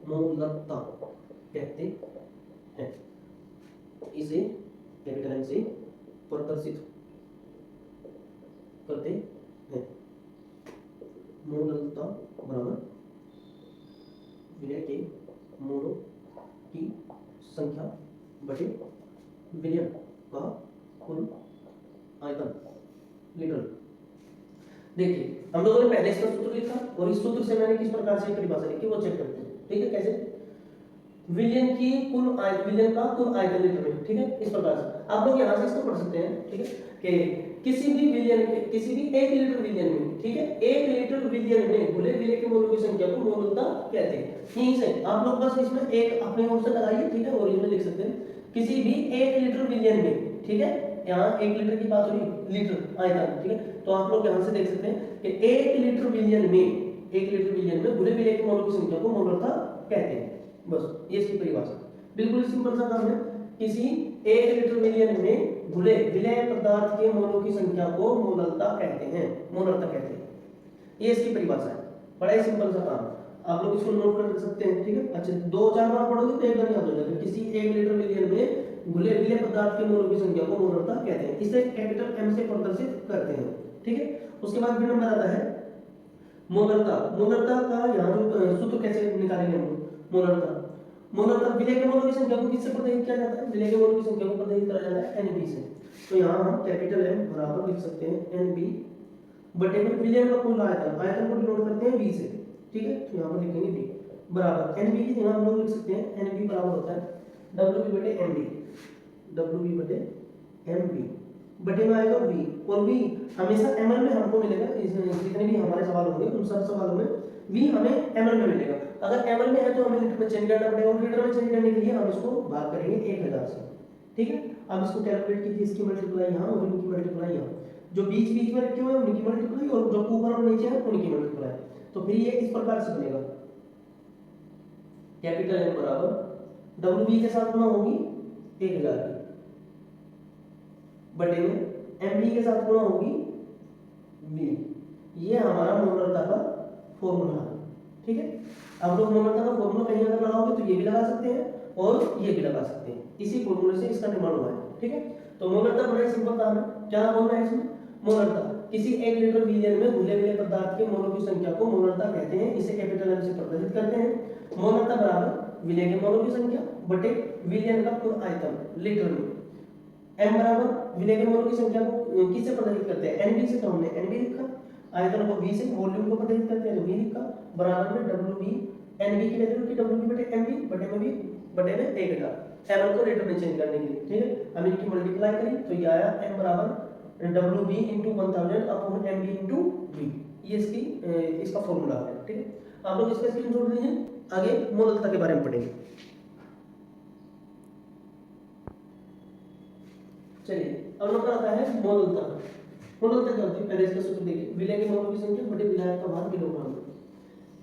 मोलरता कहते हैं। इसे कैपिटल एम से प्रदर्शित करते हैं। मोलरता बराबर विलय के मोलों की संख्या बटे विलयन का कुल आयतन लीटर। देखिए, हम लोगों ने पहले इसका सूत्र लिखा और इस सूत्र से मैंने किस प्रकार से परिभाषा लिखी वो चेक करते हैं, ठीक है। कैसे, विलयन की कुल आयतन, विलयन का कुल आयतन लीटर में, ठीक है। इस प्रकार से आप लोग यहां से इसको पढ़ सकते हैं, ठीक है, कि किसी भी विलयन के किसी भी 1 लीटर विलयन में, ठीक है, 1 लीटर विलयन में घुले विलय के मोलों की संख्या को मोलरता कहते हैं। यहीं से आप लोग बस इसमें एक अपने ओर से लगाइए, ठीक है, और इसमें लिख सकते हैं किसी भी 1 लीटर विलयन में, ठीक है। यहाँ 1 लीटर की बात हो रही, लीटर आयतन, ठीक है। तो आप लोग यहां से देख सकते हैं कि 1 लीटर विलयन में घुले विलय के मोलों की संख्या को मोलरता कहते हैं। बस ये इसकी परिभाषा, बिल्कुल सिंपल सा काम है। किसी 1 लीटर विलयन में घुले विलय पदार्थ के मोलों की संख्या को मोलरता कहते हैं, मोलरता कहते हैं। ये इसकी परिभाषा है, बड़ा ही सिंपल सा काम। आप लोग इसको नोट कर सकते हैं, ठीक है। अच्छा, 2-4 बार पढ़ोगे तो एकदम याद हो जाएगा। किसी 1 लीटर विलयन में घुले विलय पदार्थ के मोलों की संख्या को मोलरता कहते हैं। इसे कैपिटल एम से प्रदर्शित करते हैं, ठीक है। उसके बाद फिर नंबर आता है मोलरता। मोलरता का यहाँ जो सूत्र कैसे निकालेंगे हम, मोलरता विलय के मोलों की संख्या को किससे प्रदर्शित किया जाता है, विलय के मोलों की संख्या को प्रदर्शित करा जाता है Nb से। तो यहाँ हम कैपिटल M बराबर लिख सकते हैं Nb बटे में विलय का कुल आयतन, आयतन को डिनोट करते हैं V से, ठीक है। तो यहाँ पर लिखेंगे V बराबर Nb की जगह हम लोग लिख सकते हैं Nb बराबर होता है Wb बटे Mb, Wb बटे Mb बटे में आएगा V, और V हमेशा ml में हमको मिलेगा। जितने भी हमारे सवाल होंगे उन सब सवालों में V हमें ml में मिलेगा। अगर ml में है तो हमें लीटर में चेंज करना पड़ेगा, और लीटर में चेंज करने के लिए हम इसको भाग करेंगे 1000 से, ठीक है। अब इसको कैलकुलेट कीजिए, इसकी मल्टीप्लाई यहाँ और इनकी मल्टीप्लाई यहाँ, जो बीच बीच में रखे हुए हैं उनकी मल्टीप्लाई और जो ऊपर और नीचे है उनकी मल्टीप्लाई। तो फिर ये इस प्रकार से बनेगा, कैपिटल M बराबर WB के साथ गुणा होगी 1000 की बटे में MB के साथ गुणा होगी V। ये हमारा मोलरता का फॉर्मूला है, ठीक है। अब लोग मोलरता का फॉर्मूला कहीं अगर लगाओगे तो ये भी लगा सकते हैं और ये भी लगा सकते हैं, इसी फॉर्मूले से इसका निर्माण हुआ है, ठीक है। तो मोलरता बड़ा सिंपल काम है। क्या बोलना है इसमें, मोलरता किसी 1 लीटर विलयन में घुले हुए पदार्थ के मोलों की संख्या को मोलरता कहते हैं। इसे कैपिटल M से प्रदर्शित करते हैं। मोलरता बराबर विलय के मोलों की संख्या बटे विलयन का कुल आयतन लीटर में। M बराबर विलय के मोलों की संख्या को किससे प्रदर्शित करते हैं, Nb से। तो हमने Nb लिखा, आयतन को V से, वॉल्यूम को प्रदर्शित करते हैं तो V लिखा, बराबर में WB Nb की वैल्यू की WB बटे Mb बटे में V बटे में 1000, ml को लीटर में चेंज करने के लिए, ठीक है। हम इनकी मल्टीप्लाई करें तो ये आया M बराबर WB into 1000 upon MB into V। ये इसका फॉर्मूला है, ठीक है। आप लोग इसका स्क्रीनशॉट लीजिए। आगे मोललता के बारे में पढ़ेंगे। चलिए अब नंबर आता है मोललता। मोललता क्या होती है, पहले इसका सूत्र देखिए, विलय के मोलों की संख्या बटे विलायक का भार किलोग्राम में।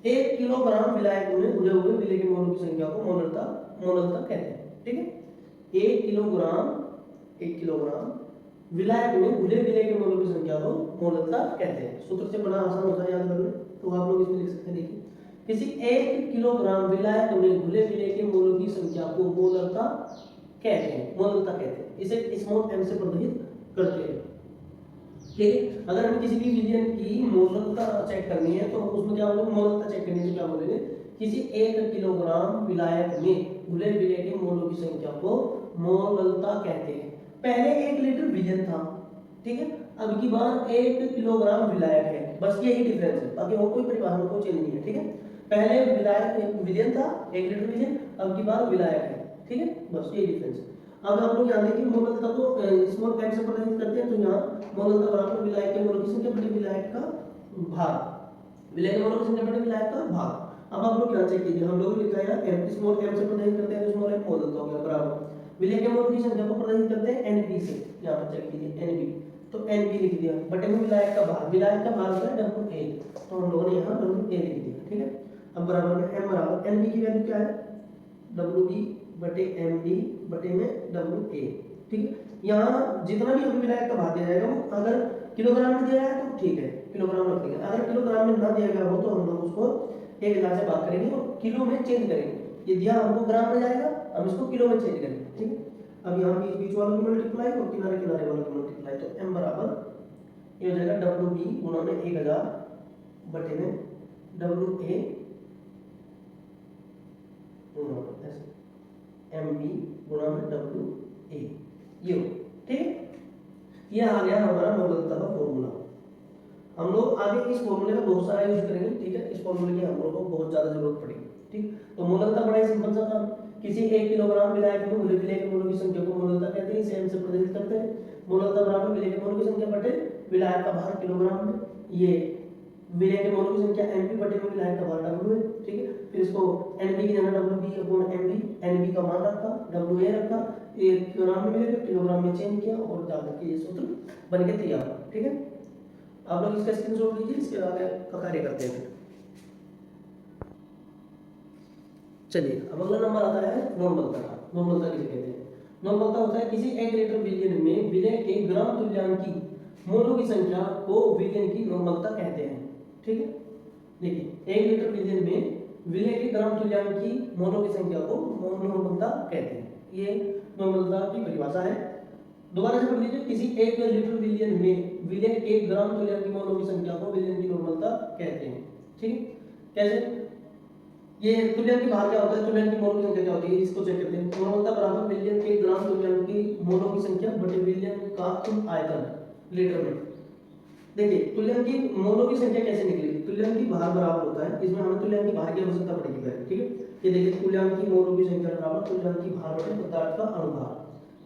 1 किलोग्राम विलायक में घुले हुए विलय के मोलों की संख्या को मोललता कहते हैं। ठीक है, 1 किलोग्राम विलायक में घुले विलय के मोलों की संख्या को मोललता कहते हैं। सूत्र से बड़ा आसान होता है याद करना, तो आप लोग इसमें लिख सकते हैं। देखिए, किसी 1 किलोग्राम विलायक में घुले विलय के मोलों की संख्या को मोललता कहते हैं। इसे स्मॉल m से प्रदर्शित करते हैं। ठीक है, अगर हमें किसी भी विलयन की मोललता चेक करनी है तो उसमें क्या बोलेंगे, मोललता चेक करने से क्या बोलेंगे, किसी 1 किलोग्राम विलायक में घुले विलय के मोलों की संख्या को मोललता कहते हैं। पहले 1 लीटर विलयन था, ठीक है, अब की बार 1 किलोग्राम विलायक है, बस यही डिफरेंस है, बाकी और कोई परिभाषा में कोई चेंज नहीं है। ठीक है, पहले विलायक विलयन था 1 लीटर विलयन, अब की बार विलायक है। ठीक है, बस यही डिफरेंस है। अब आप लोग ध्यान दें मोललता को स्मॉल m से प्रदर्शित करते हैं, तो यहाँ मोललता बराबर विलायक के मोलों की संख्या बटे विलायक का भार, विलय के मोलों की संख्या बटे विलायक का भार। अब आप लोग यहाँ चेक कीजिए, हम लोग लिखा है m, स्मॉल m से प्रदर्शित करते हैं तो स्मॉल m मोललता हो गया बराबर विलय के मोलों की संख्या को प्रदर्शित करते हैं NP से। यहाँ पर चेक कीजिए NP, तो NP लिख दिया बटे में विलायक का भार, विलायक का भार होता है WA, तो हम लोगों ने यहाँ WA लिख दिया। ठीक है, अब बराबर में m बराबर NP की वैल्यू क्या है, WB बटे MD बटे में WA। ठीक है, यहाँ जितना भी हमें विलायक का भार दिया जाएगा वो अगर किलोग्राम में दिया जाए तो ठीक है, किलोग्राम रख देंगे, अगर किलोग्राम में ना दिया गया हो तो हम लोग उसको एक इलाज से बात करेंगे और किलो में चेंज करेंगे। ये दिया हमको ग्राम में जाएगा, हम इसको किलो में चेंज करेंगे। ठीक है, अब यहाँ बीच वालों की मल्टीप्लाई और किनारे किनारे वालों की मल्टीप्लाई, तो m बराबर ये हो जाएगा WB गुणा में 1000 बटे में WA MB गुणा में WA, ये हो। ठीक है, ये आ गया हमारा मोललता का फॉर्मूला। हम लोग आगे इस फॉर्मूले का बहुत सारा यूज करेंगे। ठीक है, इस फॉर्मूले की हम लोगों को बहुत ज्यादा जरूरत पड़ेगी। ठीक, तो मोललता बड़ा ही सिंपल सा था, किसी 1 किलोग्राम विलायक में घुले विलय के मोलों की संख्या को मोललता कहते हैं, इसे m से प्रदर्शित करते हैं। मोललता बराबर विलय के मोलों की संख्या बटे विलायक का भार किलोग्राम में, ये विलय के मोलों की संख्या NP बटे में विलायक का भार W है। ठीक है, फिर इसको NP की जगह WB अपॉन MB, NB का मान रखा, WA रखा, ये किलोग्राम में मिलेगा, किलोग्राम में चेंज किया और जाकर के ये सूत्र बन के तैयार हुआ। ठीक है, आप लोग इसका स्क्रीनशॉट लीजिए, इसके आगे का कार्य करते हैं। चलिए अब अगला नंबर आता है नॉर्मलता का। नॉर्मलता किसे कहते हैं, नॉर्मलता होता है किसी 1 लीटर विलयन में विलय के ग्राम तुल्यांकी मोलों की संख्या को विलयन की नॉर्मलता कहते हैं। ठीक है, देखिए 1 लीटर विलयन में विलय के ग्राम तुल्यांकी मोलों की संख्या को नॉर्मलता कहते हैं, ये नॉर्मलता की परिभाषा है। दोबारा से पढ़ लीजिए, किसी 1 लीटर विलयन में विलय के ग्राम तुल्यांकी मोलों की संख्या को विलयन की नॉर्मलता कहते हैं। ठीक है, कैसे, ये तुल्यांकी भार क्या होता है, तुल्यांकी मोलों की संख्या क्या होती है, इसको चेक करते हैं। नॉर्मलता बराबर विलयन के ग्राम तुल्यांकी मोलों की संख्या बटे विलयन का कुल आयतन लीटर में। देखिए तुल्यांकी मोलों की संख्या कैसे निकलेगी, तुल्यांकी भार बराबर होता है, इसमें हमें तुल्यांकी भार की आवश्यकता पड़ेगी पहले। ठीक है, ये देखिए तुल्यांकी मोलों की संख्या बराबर तुल्यांकी भार बटे पदार्थ का अनुभार,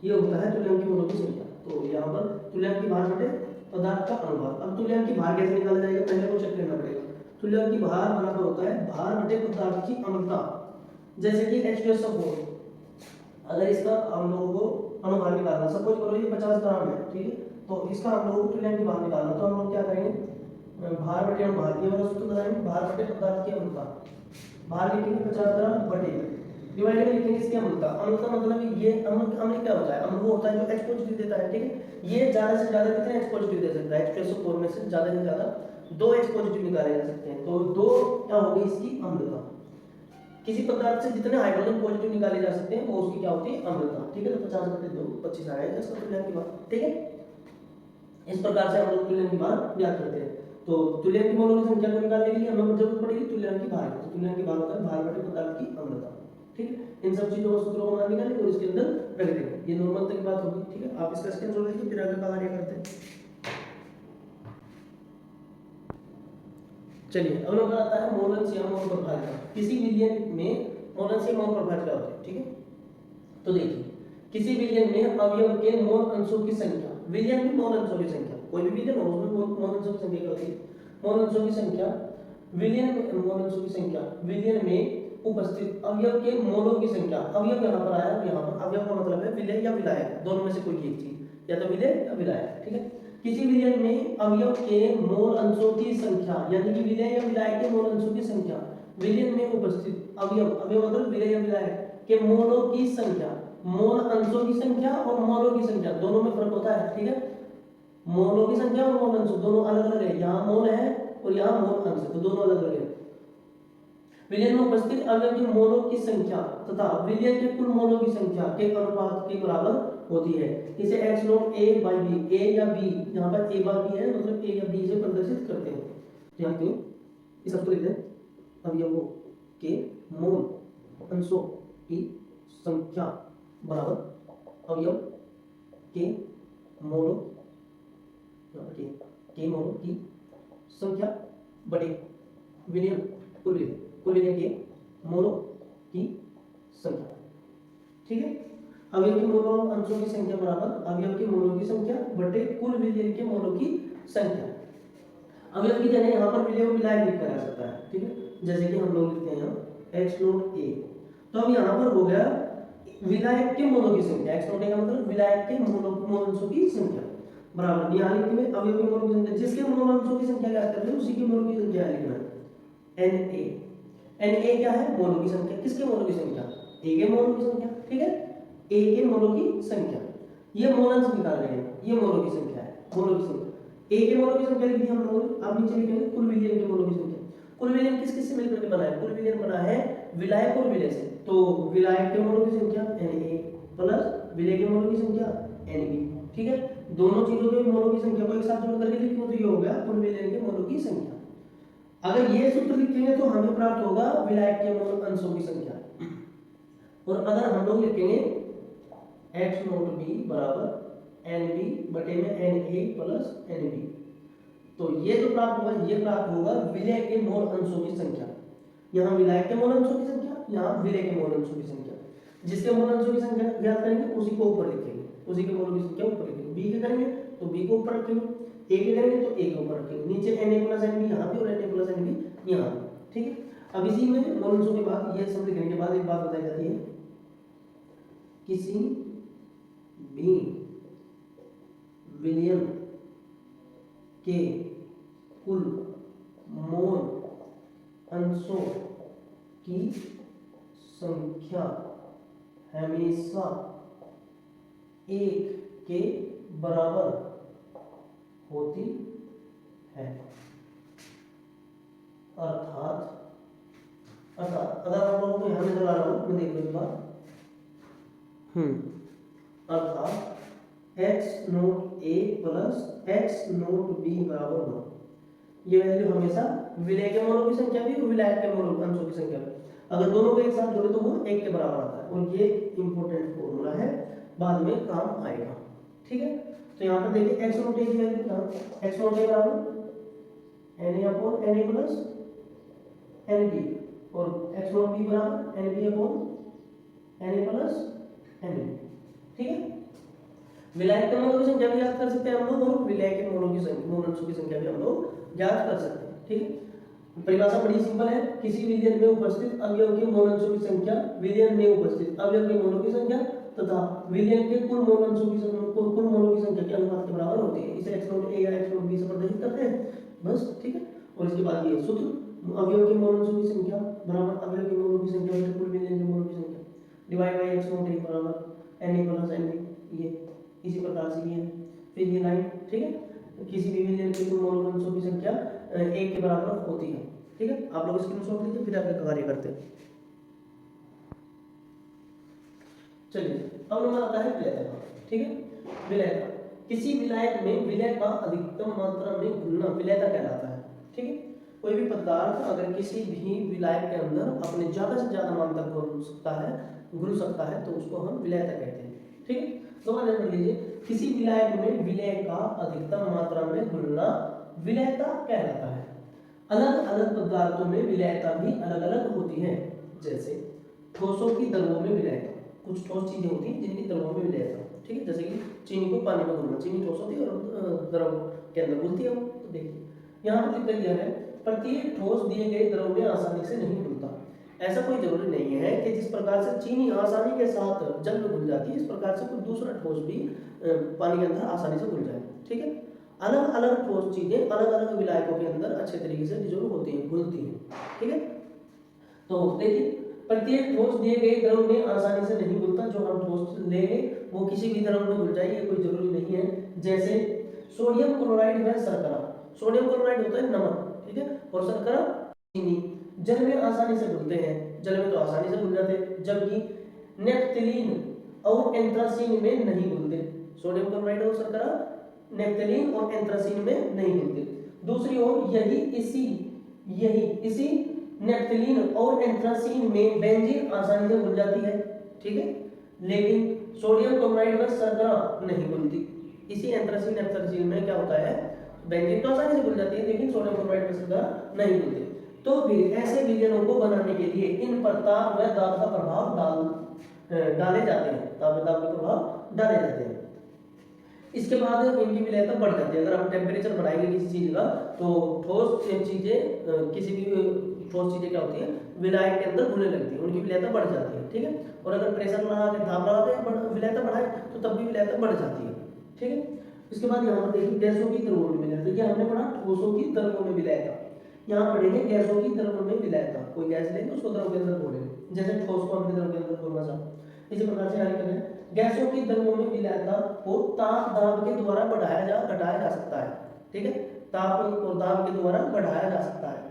ये होता है तुल्यांकी मोलों की संख्या। तो यहाँ पर तुल्यांकी भार बटे पदार्थ का अनुभार। अब तुल्यांकी भार कैसे निकाला जाएगा, पहले को चेक करना पड़ेगा। तुल्यांकी भार बराबर होता है भार बटे पदार्थ की अम्लता, जैसे कि H2SO4, अगर इसका हम लोगों को अनुभार निकालना, सपोज करो ये 50 ग्राम है, ठीक है, तो इसका हम लोगों को तुल्यांकी भार निकालना, तो हम लोग क्या करेंगे, भार बटे अनुभार, ये वाला सूत्र बताएंगे, भार बटे पदार्थ की अम्लता, भार लिखेंगे 50 ग्राम बटे डिवाइड में लिखेंगे इसकी अम्लता। अम्लता मतलब ये अम्ल क्या होता है, अम्ल वो होता है जो H पॉजिटिव देता है। ठीक है, ये ज्यादा से ज्यादा कितने H पॉजिटिव दे सकता है, H2SO4 में से ज्यादा 2 H पॉजिटिव निकाले जा सकते हैं, तो 2 क्या होगी इसकी अम्लता। किसी पदार्थ से जितने हाइड्रोजन पॉजिटिव निकाले जा सकते हैं वो उसकी क्या होती है, अम्लता। ठीक है, तो 50 बटे 2 25 आएगा इसका तुल्यांकी भार। ठीक है, इस प्रकार से हम लोग तुल्यांकी भार ज्ञात करते हैं। तो तुल्यांकी मोलों की संख्या को निकालने के लिए हमें जरूरत पड़ेगी तुल्यांकी भार की। तो तुल्यांकी भार होता है भार बटे पदार्थ की अम्लता। ठीक है, इन सब चीजों को सूत्रों को मान निकालेंगे और इसके अंदर रख देंगे, ये नॉर्मल तक की बात होगी। ठीक है, आप इसका स्क्रीनशॉट लीजिए, फिर आगे का कार्य करते हैं। चलिए अब नंबर आता है मोलन्स या मोल प्रभाव का। किसी विलयन में मोलन्स या मोल प्रभाव क्या होता है। ठीक है, तो देखिए किसी विलयन में अवयव के मोल अंशों की संख्या, विलयन में मोल अंशों की संख्या, कोई भी विलयन हो उसमें मोल अंशों की संख्या क्या होती है, मोल अंशों की संख्या विलयन में, मोल अंशों की संख्या विलयन में उपस्थित अवयव के मोलों की संख्या, अवयव यहाँ पर आया, यहाँ पर अवयव का मतलब है विलय या विलायक, दोनों में से कोई एक चीज, या तो विलय या विलायक, ठीक है। किसी विलयन में अवयव के मोल अंशों की संख्या, यानी कि विलय या विलायक के मोल अंशों की संख्या, विलयन में उपस्थित अवयव, अवयव मतलब विलय या विलायक के मोलों की संख्या, मोल अंशों की संख्या और मोलों की संख्या दोनों में फर्क होता है, ठीक है। मोलों की संख्या और मोल अंश दोनों अलग अलग है, यहाँ मोल है और यहाँ मोल अंश, तो दोनों अलग अलग है। विलयन में उपस्थित अवयव के मोलों की संख्या तथा विलयन के कुल मोलों की संख्या के अनुपात के बराबर होती है। इसे x not a by b, a या b, यहाँ पर a बार b है मतलब a या b से प्रदर्शित करते हैं। तो यहाँ क्यों इस अर्थ को लिखते हैं अवयवों के मोल अंशों की संख्या बराबर अवयव के मोलों के मोलों की संख्या बटे विलयन कुल विलयन के मोलों की संख्या, ठीक है। अवयव के मोलों अंशों की संख्या बराबर अवयव के मोलों की संख्या बटे कुल विलयन के मोलों की संख्या। अवयव की जगह यहाँ पर विलय और विलायक लिखा जा सकता है, ठीक है, जैसे कि हम लोग लिखते हैं यहाँ x नॉट a, तो अब यहाँ पर हो गया विलायक के मोलों की संख्या, x नॉट a का मतलब विलायक के मोल अंशों की संख्या बराबर, यहाँ लिखते हैं अवयव के मोलों की संख्या, जिसके मोल अंशों की संख्या ज्ञात करनी है उसी के मोलों की संख्या लिखना है Na क्या है, मोलों की संख्या, किसके मोलों की संख्या, a के मोलों की संख्या, ठीक है, a के मोलों की संख्या, ये मोल अंश निकाल रहे हैं, ये मोलों की संख्या है, मोलों की संख्या, a के मोलों की संख्या लिख दी हम लोगों ने। अब नीचे लिखेंगे कुल विलयन के मोलों की संख्या। कुल विलयन किस किस से मिलकर के बना है, कुल विलयन बना है विलायक और विलय से, तो विलायक के मोलों की संख्या Na प्लस विलय के मोलों की संख्या Nb, ठीक है। दोनों चीजों के मोलों की संख्या को एक साथ जोड़ करके लिखूं तो ये हो गया कुल विलयन के मोलों की संख्या। अगर ये सूत्र लिखेंगे तो हमें प्राप्त होगा विलायक के मोल अंशों की संख्या, और अगर हम लोग लिखेंगे x नॉट b बराबर nb बटे में na प्लस nb, तो ये जो प्राप्त होगा ये प्राप्त होगा विलय के मोल अंशों की संख्या, यहाँ विलायक के मोल अंशों की संख्या, यहाँ विलय के मोल अंशों की संख्या। जिसके मोल अंशों की संख्या ज्ञात करेंगे उसी को ऊपर लिखेंगे, उसी के मोलों की संख्या ऊपर लिखेंगे, b के करेंगे तो b को ऊपर रखेंगे, a के करेंगे तो a के ऊपर रखेंगे, नीचे na प्लस nb यहाँ पे और na प्लस nb यहाँ पे, ठीक है। अब इसी में मोल अंशों के बाद ये सब लिखने के बाद एक बात बताई जाती है, किसी भी विलयन के कुल मोल अंशों की संख्या हमेशा 1 के बराबर होती है। अर्थात अगर आप लोगों को यहाँ में लगा रहा हूँ, मैं देख लो एक बार, अर्थात x note a plus x note b बराबर 1, ये वैल्यू हमेशा विलय के मोलों की संख्या भी और विलायक के मोलों अंशों की संख्या भी, अगर दोनों को एक साथ जोड़े तो वो 1 के बराबर आता है, और ये इंपॉर्टेंट फॉर्मूला है, बाद में काम आएगा, ठीक है। तो यहाँ पर देखिए x नोट a की वैल्यू क्या, x नोट a बराबर na upon na plus nb, और x नोट b बराबर nb upon na plus nb, ठीक है। विलायक के मोलों की संख्या भी ज्ञात कर सकते हैं हम लोग, और विलय के मोलों की संख्या, मोल अंशों की संख्या भी हम लोग ज्ञात कर सकते हैं, ठीक है। परिभाषा बड़ी सिंपल है, किसी विलयन में उपस्थित अवयव के मोल अंशों की संख्या विलयन में उपस्थित अवयव के मोलों की संख्या तथा विलयन के कुल मोल अंशों की कुल मोलों की संख्या के अनुपात के बराबर होती है। इसे x नोट a या x नोट b से प्रदर्शित करते हैं, बस, ठीक है। और इसके बाद ये सूत्र अवयव के मोल अंशों की संख्या बराबर अवयव के मोलों की संख्या बटे कुल विलयन के मोलों की संख्या divide by x note a बराबर na प्लस nb, ये इसी प्रकार से ये फिर ये लाइन, ठीक है। किसी भी विलयन के कुल मोल अंशों की संख्या 1 के बराबर होती है, ठीक है। आप लोग स्क्रीनशॉट लीजिए फिर आगे कार्य करते हैं। चलिए अब नंबर आता है विलय का, ठीक है। विलय का, किसी विलायक में विलय का अधिकतम मात्रा में घुलना विलयता कहलाता है, ठीक है। कोई भी पदार्थ अगर किसी भी विलायक के अंदर अपने ज्यादा से ज्यादा मान तक घुल सकता है तो उसको हम विलयता कहते हैं, ठीक है। तो मान लीजिए किसी विलायक में विलय का अधिकतम मात्रा में घुलना विलयता कहलाता है। अलग अलग पदार्थों में विलयता भी अलग अलग होती है, जैसे ठोसों की द्रवों में विलयता, कुछ ठोस चीजें होती हैं जिनकी द्रवों में विलयता, ठीक है। जैसे कि चीनी को पानी में घुलना, चीनी ठोस होती है और द्रव के अंदर घुलती है। तो देखिए यहाँ पर लिखा गया है, प्रत्येक ठोस दिए गए द्रव में आसानी से नहीं घुलता, ऐसा कोई जरूरी नहीं है कि जिस प्रकार से चीनी आसानी के साथ जल में घुल जाती है इस प्रकार से कोई दूसरा ठोस भी पानी के अंदर आसानी से घुल जाए। ठीक है, अलग अलग ठोस चीजें अलग अलग विलायकों के अंदर अच्छे तरीके से डिजोल्व होती हैं, घुलती हैं। ठीक है, तो देखिए प्रत्येक ठोस दिए गए द्रव में आसानी से नहीं घुलता, जो हम ठोस लेंगे वो किसी भी द्रव में घुल जाए ये कोई जरूरी नहीं है। जैसे सोडियम क्लोराइड व शर्करा, सोडियम क्लोराइड होता है नमक, ठीक है, और शर्करा चीनी, जल में आसानी से घुलते हैं, जल में तो आसानी से घुल जाते हैं, जबकि नेफ्थलीन और एंथ्रासीन में नहीं घुलते। सोडियम क्लोराइड और शर्करा नेफ्थलीन और एंथ्रासीन में नहीं घुलते। दूसरी ओर यही इसी नेफ्थलीन और एंथ्रासीन में बेंजीन आसानी से घुल जाती है। ठीक है, लेकिन सोडियम क्लोराइड व शर्करा नहीं घुलती। इसी एंथ्रासीन एंथ्रासीन में क्या होता है, बेंजीन तो आसानी से घुल जाती है लेकिन सोडियम क्लोराइड व शर्करा नहीं घुलती। तो फिर ऐसे विलयनों को बनाने के लिए इन पर ताप व दाब का प्रभाव डाले जाते हैं, ताप व दाब का प्रभाव डाले जाते हैं। इसके बाद इनकी विलयता बढ़ जाती है। अगर हम टेम्परेचर बढ़ाएंगे किसी चीज का तो ठोस चीजें किसी भी ठोस चीजें क्या होती है विलायक के अंदर घुलने लगती है, उनकी विलयता बढ़ जाती है। ठीक है, और अगर प्रेशर लगा के दाब लगा के विलयता बढ़ाए तो तब भी विलयता बढ़ जाती है। ठीक है, इसके बाद यहाँ पर देखिए गैसों की द्रवों में विलयता, ये हमने पढ़ा ठोसों की द्रवों में विलयता, यहाँ पढ़ेंगे गैसों की द्रव में विलयता। कोई गैस लेंगे उसको द्रव के अंदर घोलेंगे, जैसे ठोस को हमने द्रव के अंदर घोलना चाहा, इसी प्रकार से आगे करें। गैसों की द्रवों में विलयता को ताप दाब के द्वारा घटाया जा सकता है। ठीक है, ताप और दाब के द्वारा बढ़ाया जा सकता है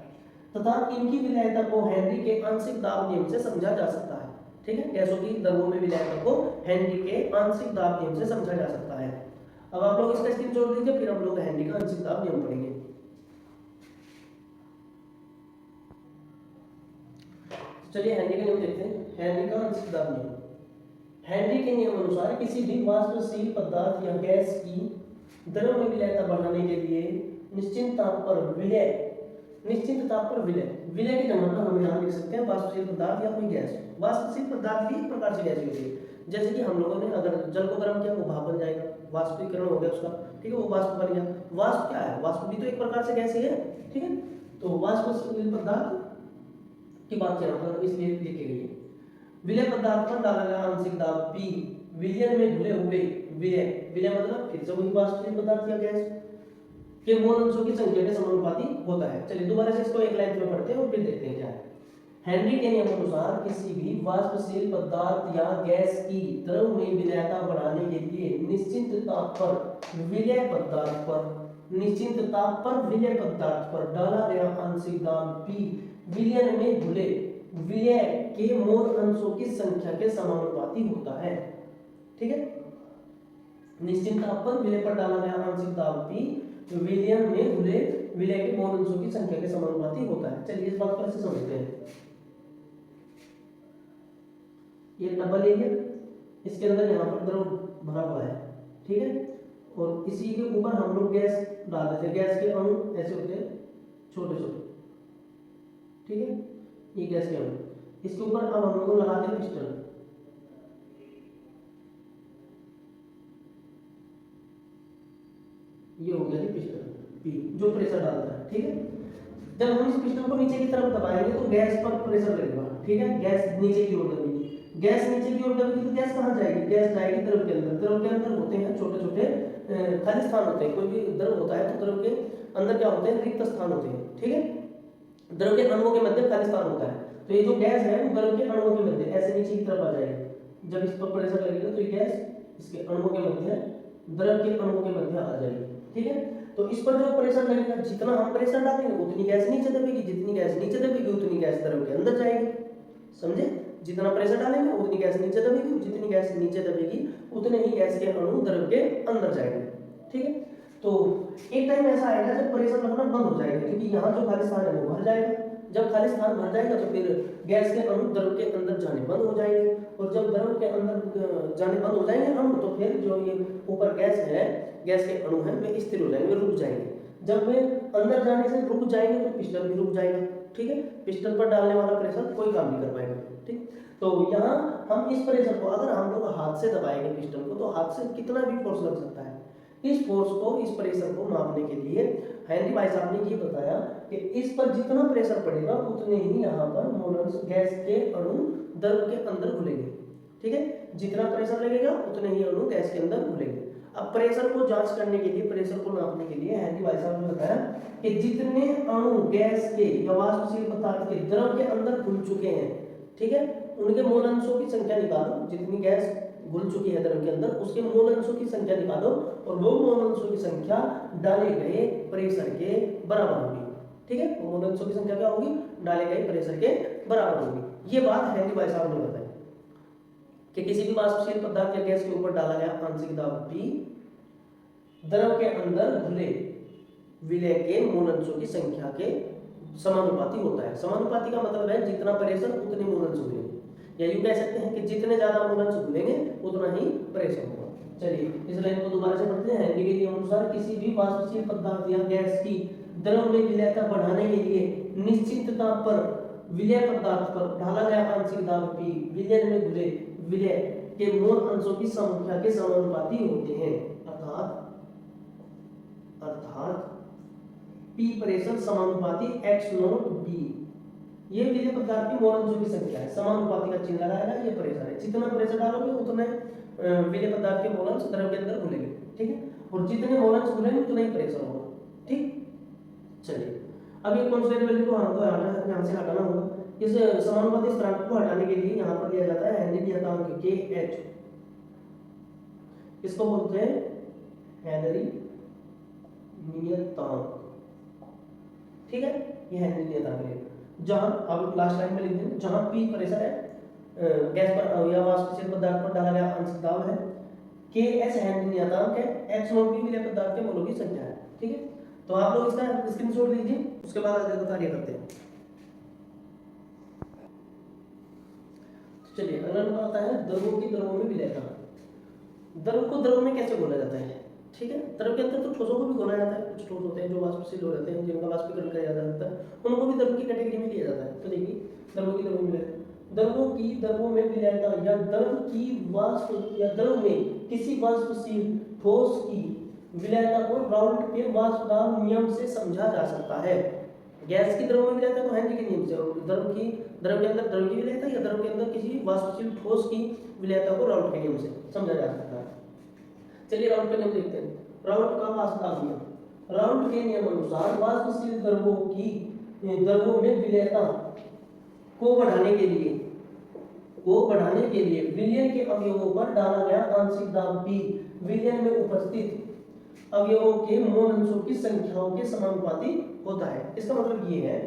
तथा इनकी विलयता को हेनरी के आंशिक दाब नियम से समझा जा सकता है। ठीक है, गैसों की द्रवों में विलयता को हेनरी के आंशिक दाब नियम से समझा जा सकता है। अब आप लोग इसका स्क्रीनशॉट लीजिए, फिर हम लोग हेनरी का आंशिक दाब नियम पढ़ेंगे। चलिए हेनरी का नियम देखते हैं। हेनरी का आंशिक दाब नियम, हेनरी के नियम अनुसार किसी भी वाष्पशील पदार्थ या गैस की द्रव में विलयता बढ़ाने के लिए निश्चित ताप पर विलय की जगह पर हम यहाँ लिख सकते हैं वाष्पशील पदार्थ या कोई गैस। वाष्पशील पदार्थ भी एक प्रकार से गैस होती है, जैसे कि हम लोगों ने अगर जल को गर्म किया वो भाप बन जाएगा, वाष्पीकरण हो गया उसका। ठीक है, वो वाष्प बन गया। वाष्प क्या है, वाष्प भी तो एक प्रकार से गैस ही है। ठीक है, तो वाष्पशील पदार्थ की बात यहाँ पर इसलिए लिखी गई है। विलय पदार्थ पर डाला गया आंशिक दाब P विलयन में घुले हुए विलय मतलब फिर से वही वाष्पशील पदार्थ या गैस के मोल अंशों की संख्या के समानुपाती होता है। चलिए दोबारा से इसको एक लाइन में पढ़ते हैं और फिर देखते हैं क्या है। हेनरी के नियम अनुसार किसी भी वाष्पशील पदार्थ या गैस की द्रव में विलयता बढ़ाने के लिए निश्चित ताप पर विलय पदार्थ पर डाला गया आंशिक दाब P विलयन में घुले विलय के मोल अंशों की संख्या के समानुपाती होता है। ठीक है, निश्चित ताप पर विलय पर डाला गया आंशिक दाब P विलयन में घुले विलय के मोल अंशों की संख्या के समानुपाती होता है। चलिए इस बात को ऐसे समझते हैं। ये डबल एरिया, इसके अंदर यहाँ पर द्रव भरा हुआ है। ठीक है, और इसी के ऊपर हम लोग गैस डाल देते हैं। गैस के अणु ऐसे होते हैं छोटे छोटे। ठीक है, ये गैस के अणु, इसके ऊपर अब हम लोग लगाते हैं पिस्टन। ये हो गया पिस्टन P जो प्रेशर डालता है। ठीक है, जब हम इस पिस्टन को नीचे की तरफ दबाएंगे तो गैस पर प्रेशर लगेगा। ठीक है, गैस नीचे की ओर दबेगी, गैस नीचे की ओर दबेगी तो गैस कहाँ जाएगी, गैस जाएगी द्रव के अंदर। द्रव के अंदर होते हैं छोटे छोटे खाली स्थान होते हैं। कोई भी द्रव होता है तो द्रव के अंदर क्या होते हैं, रिक्त स्थान होते हैं। ठीक है, द्रव के अणुओं के मध्य खाली स्थान होता है। तो ये जो गैस है वो द्रव के अणुओं के मध्य ऐसे नीचे की तरफ आ जाएगी। जब इस पर प्रेशर लगेगा तो ये गैस इसके अणुओं के मध्य द्रव के अणुओं के मध्य आ जाएगी। ठीक है, तो इस पर जो प्रेशर लगेगा, जितना हम प्रेशर डालेंगे उतनी गैस नीचे दबेगी, जितनी गैस नीचे दबेगी उतनी गैस द्रव के अंदर जाएगी। समझे, जितना प्रेशर डालेंगे उतनी गैस नीचे दबेगी, जितनी गैस नीचे दबेगी उतने ही गैस के अणु द्रव के अंदर जाएंगे। ठीक है, तो एक टाइम ऐसा आएगा जब प्रेशर लगना बंद हो जाएगा, क्योंकि यहाँ जो खाली स्थान है वो भर जाएगा। जब खाली स्थान भर जाएगा तो फिर गैस के अणु द्रव के अंदर जाने बंद हो जाएंगे, और जब द्रव के अंदर जाने बंद हो जाएंगे अणु तो फिर जो ये ऊपर गैस है, गैस के अणु हैं वे स्थिर हो जाएंगे, रुक जाएंगे। जब वे अंदर जाने से रुक जाएंगे तो पिस्टन भी रुक जाएगा। ठीक है, पिस्टन पर डालने वाला प्रेशर कोई काम नहीं कर पाएगा। ठीक, तो यहाँ हम इस प्रेशर को अगर हम लोग हाथ से दबाएंगे पिस्टन को तो हाथ से कितना भी फोर्स लग सकता है, इस फोर्स को, इस प्रेशर को मापने के लिए हेनरी भाई साहब ने ये बताया कि इस पर जितना प्रेशर पड़ेगा उतने ही यहाँ पर मोलर्स गैस के अणु द्रव के अंदर घुलेंगे। ठीक है, जितना प्रेशर लगेगा उतने ही अणु गैस के अंदर घुलेंगे। अब प्रेशर को जांच करने के लिए, प्रेशर को नापने के लिए हेनरी भाई साहब ने बताया कि जितने अणु गैस के या वाष्पशील पदार्थ के द्रव के अंदर घुल चुके हैं, ठीक है, उनके मोल अंशों की संख्या निकालो। जितनी गैस घुल चुकी है द्रव के अंदर उसके मोल अंशों की संख्या निकालो और वो मोल अंशों की संख्या डाले गए प्रेशर के बराबर होगी। ठीक है, वो मोल अंशों की संख्या क्या होगी? डाले गए प्रेशर के बराबर होगी। ये बात हेनरी भाई साहब ने बताई कि किसी भी वाष्पशील पदार्थ या गैस के ऊपर डाला गया आंशिक दाब P द्रव के अंदर घुले विलय के मोल अंशों की संख्या के समानुपाती होता है। समानुपाती का मतलब है जितना प्रेशर उतने मोल अंश घुलेंगे, या यूं कह सकते हैं कि जितने ज्यादा मोल अंश घुलेंगे उतना ही प्रेशर होगा। चलिए इस लाइन को दोबारा से पढ़ते हैं। हेनरी के नियम अनुसार किसी भी वाष्पशील पदार्थ या गैस की द्रव में विलयता बढ़ाने के लिए निश्चित दाब पर विलय पदार्थ पर डाला गया आंशिक दाब P विलय में घुले विलय के मोल अंशों की संख्या के समानुपाती होते हैं। अर्थात P प्रेशर समानुपाती x नॉट B, ये विलय पदार्थ के मोल अंशों की संख्या है। समानुपाती का चिन्ह लगाया है, ये प्रेशर है। जितना प्रेशर डालोगे उतने विलय पदार्थ के मोल अंश द्रव के अंदर घुलेंगे। ठीक है, और जितने मोल अंश घुलेंगे उतना ही प्रेशर होगा। ठीक, चलिए अब ये कांस्टेंट वैल्यू को हमको यहाँ से हटाना होगा। इस समानुपाती स्थिरांक को हटाने के लिए यहाँ पर लिया जाता है हेनरी नियतांक KH, इसको बोलते हैं हेनरी नियतांक। ठीक है, ये हेनरी नियतांक है। जहां अब लास्ट लाइन में लिख दें, जहां P प्रेशर है, गैस पर या वाष्पशील पदार्थ पर डाला गया आंशिक दाब है, KH हेनरी नियतांक है, x नॉट B विलय पदार्थ के मोलों की संख्या है। ठीक है, तो आप लोग इसका स्क्रीनशॉट लीजिए, उसके बाद आगे का कार्य करते हैं। चलिए अगला नंबर आता है द्रवों की द्रवों में विलयता। द्रव को द्रव में कैसे घोला जाता है? ठीक है, द्रव के अंदर तो ठोसों को भी घोला जाता है। कुछ ठोस होते हैं जो वाष्पशील हो जाते हैं, जिनका वाष्पीकरण किया जाता है, उनको भी द्रव की कैटेगरी में लिया जाता है। तो देखिए द्रवों की द्रवों में द्रवों में विलयता या द्रव की वाष्प या द्रव में किसी वाष्पशील ठोस की विलयता को राउल्ट के वाष्प दाब नियम से समझा जा सकता है। गैस की द्रव में विलयता को हेनरी के नियम से, और द्रव के अंदर द्रव की विलयता या द्रव के अंदर किसी वाष्पशील ठोस की विलयता को राउल्ट के नियम से समझा जा सकता है। चलिए राउल्ट के नियम देखते हैं। राउल्ट का वाष्प दाब नियम। राउल्ट के नियम अनुसार वाष्पशील द्रवों में विलयता को बढ़ाने के लिए विलयन के अवयवों पर डाला गया आंशिक दाब P विलयन में उपस्थित अवयवों के मोल अंशों की संख्याओं के समानुपाती होता है। इसका मतलब ये है,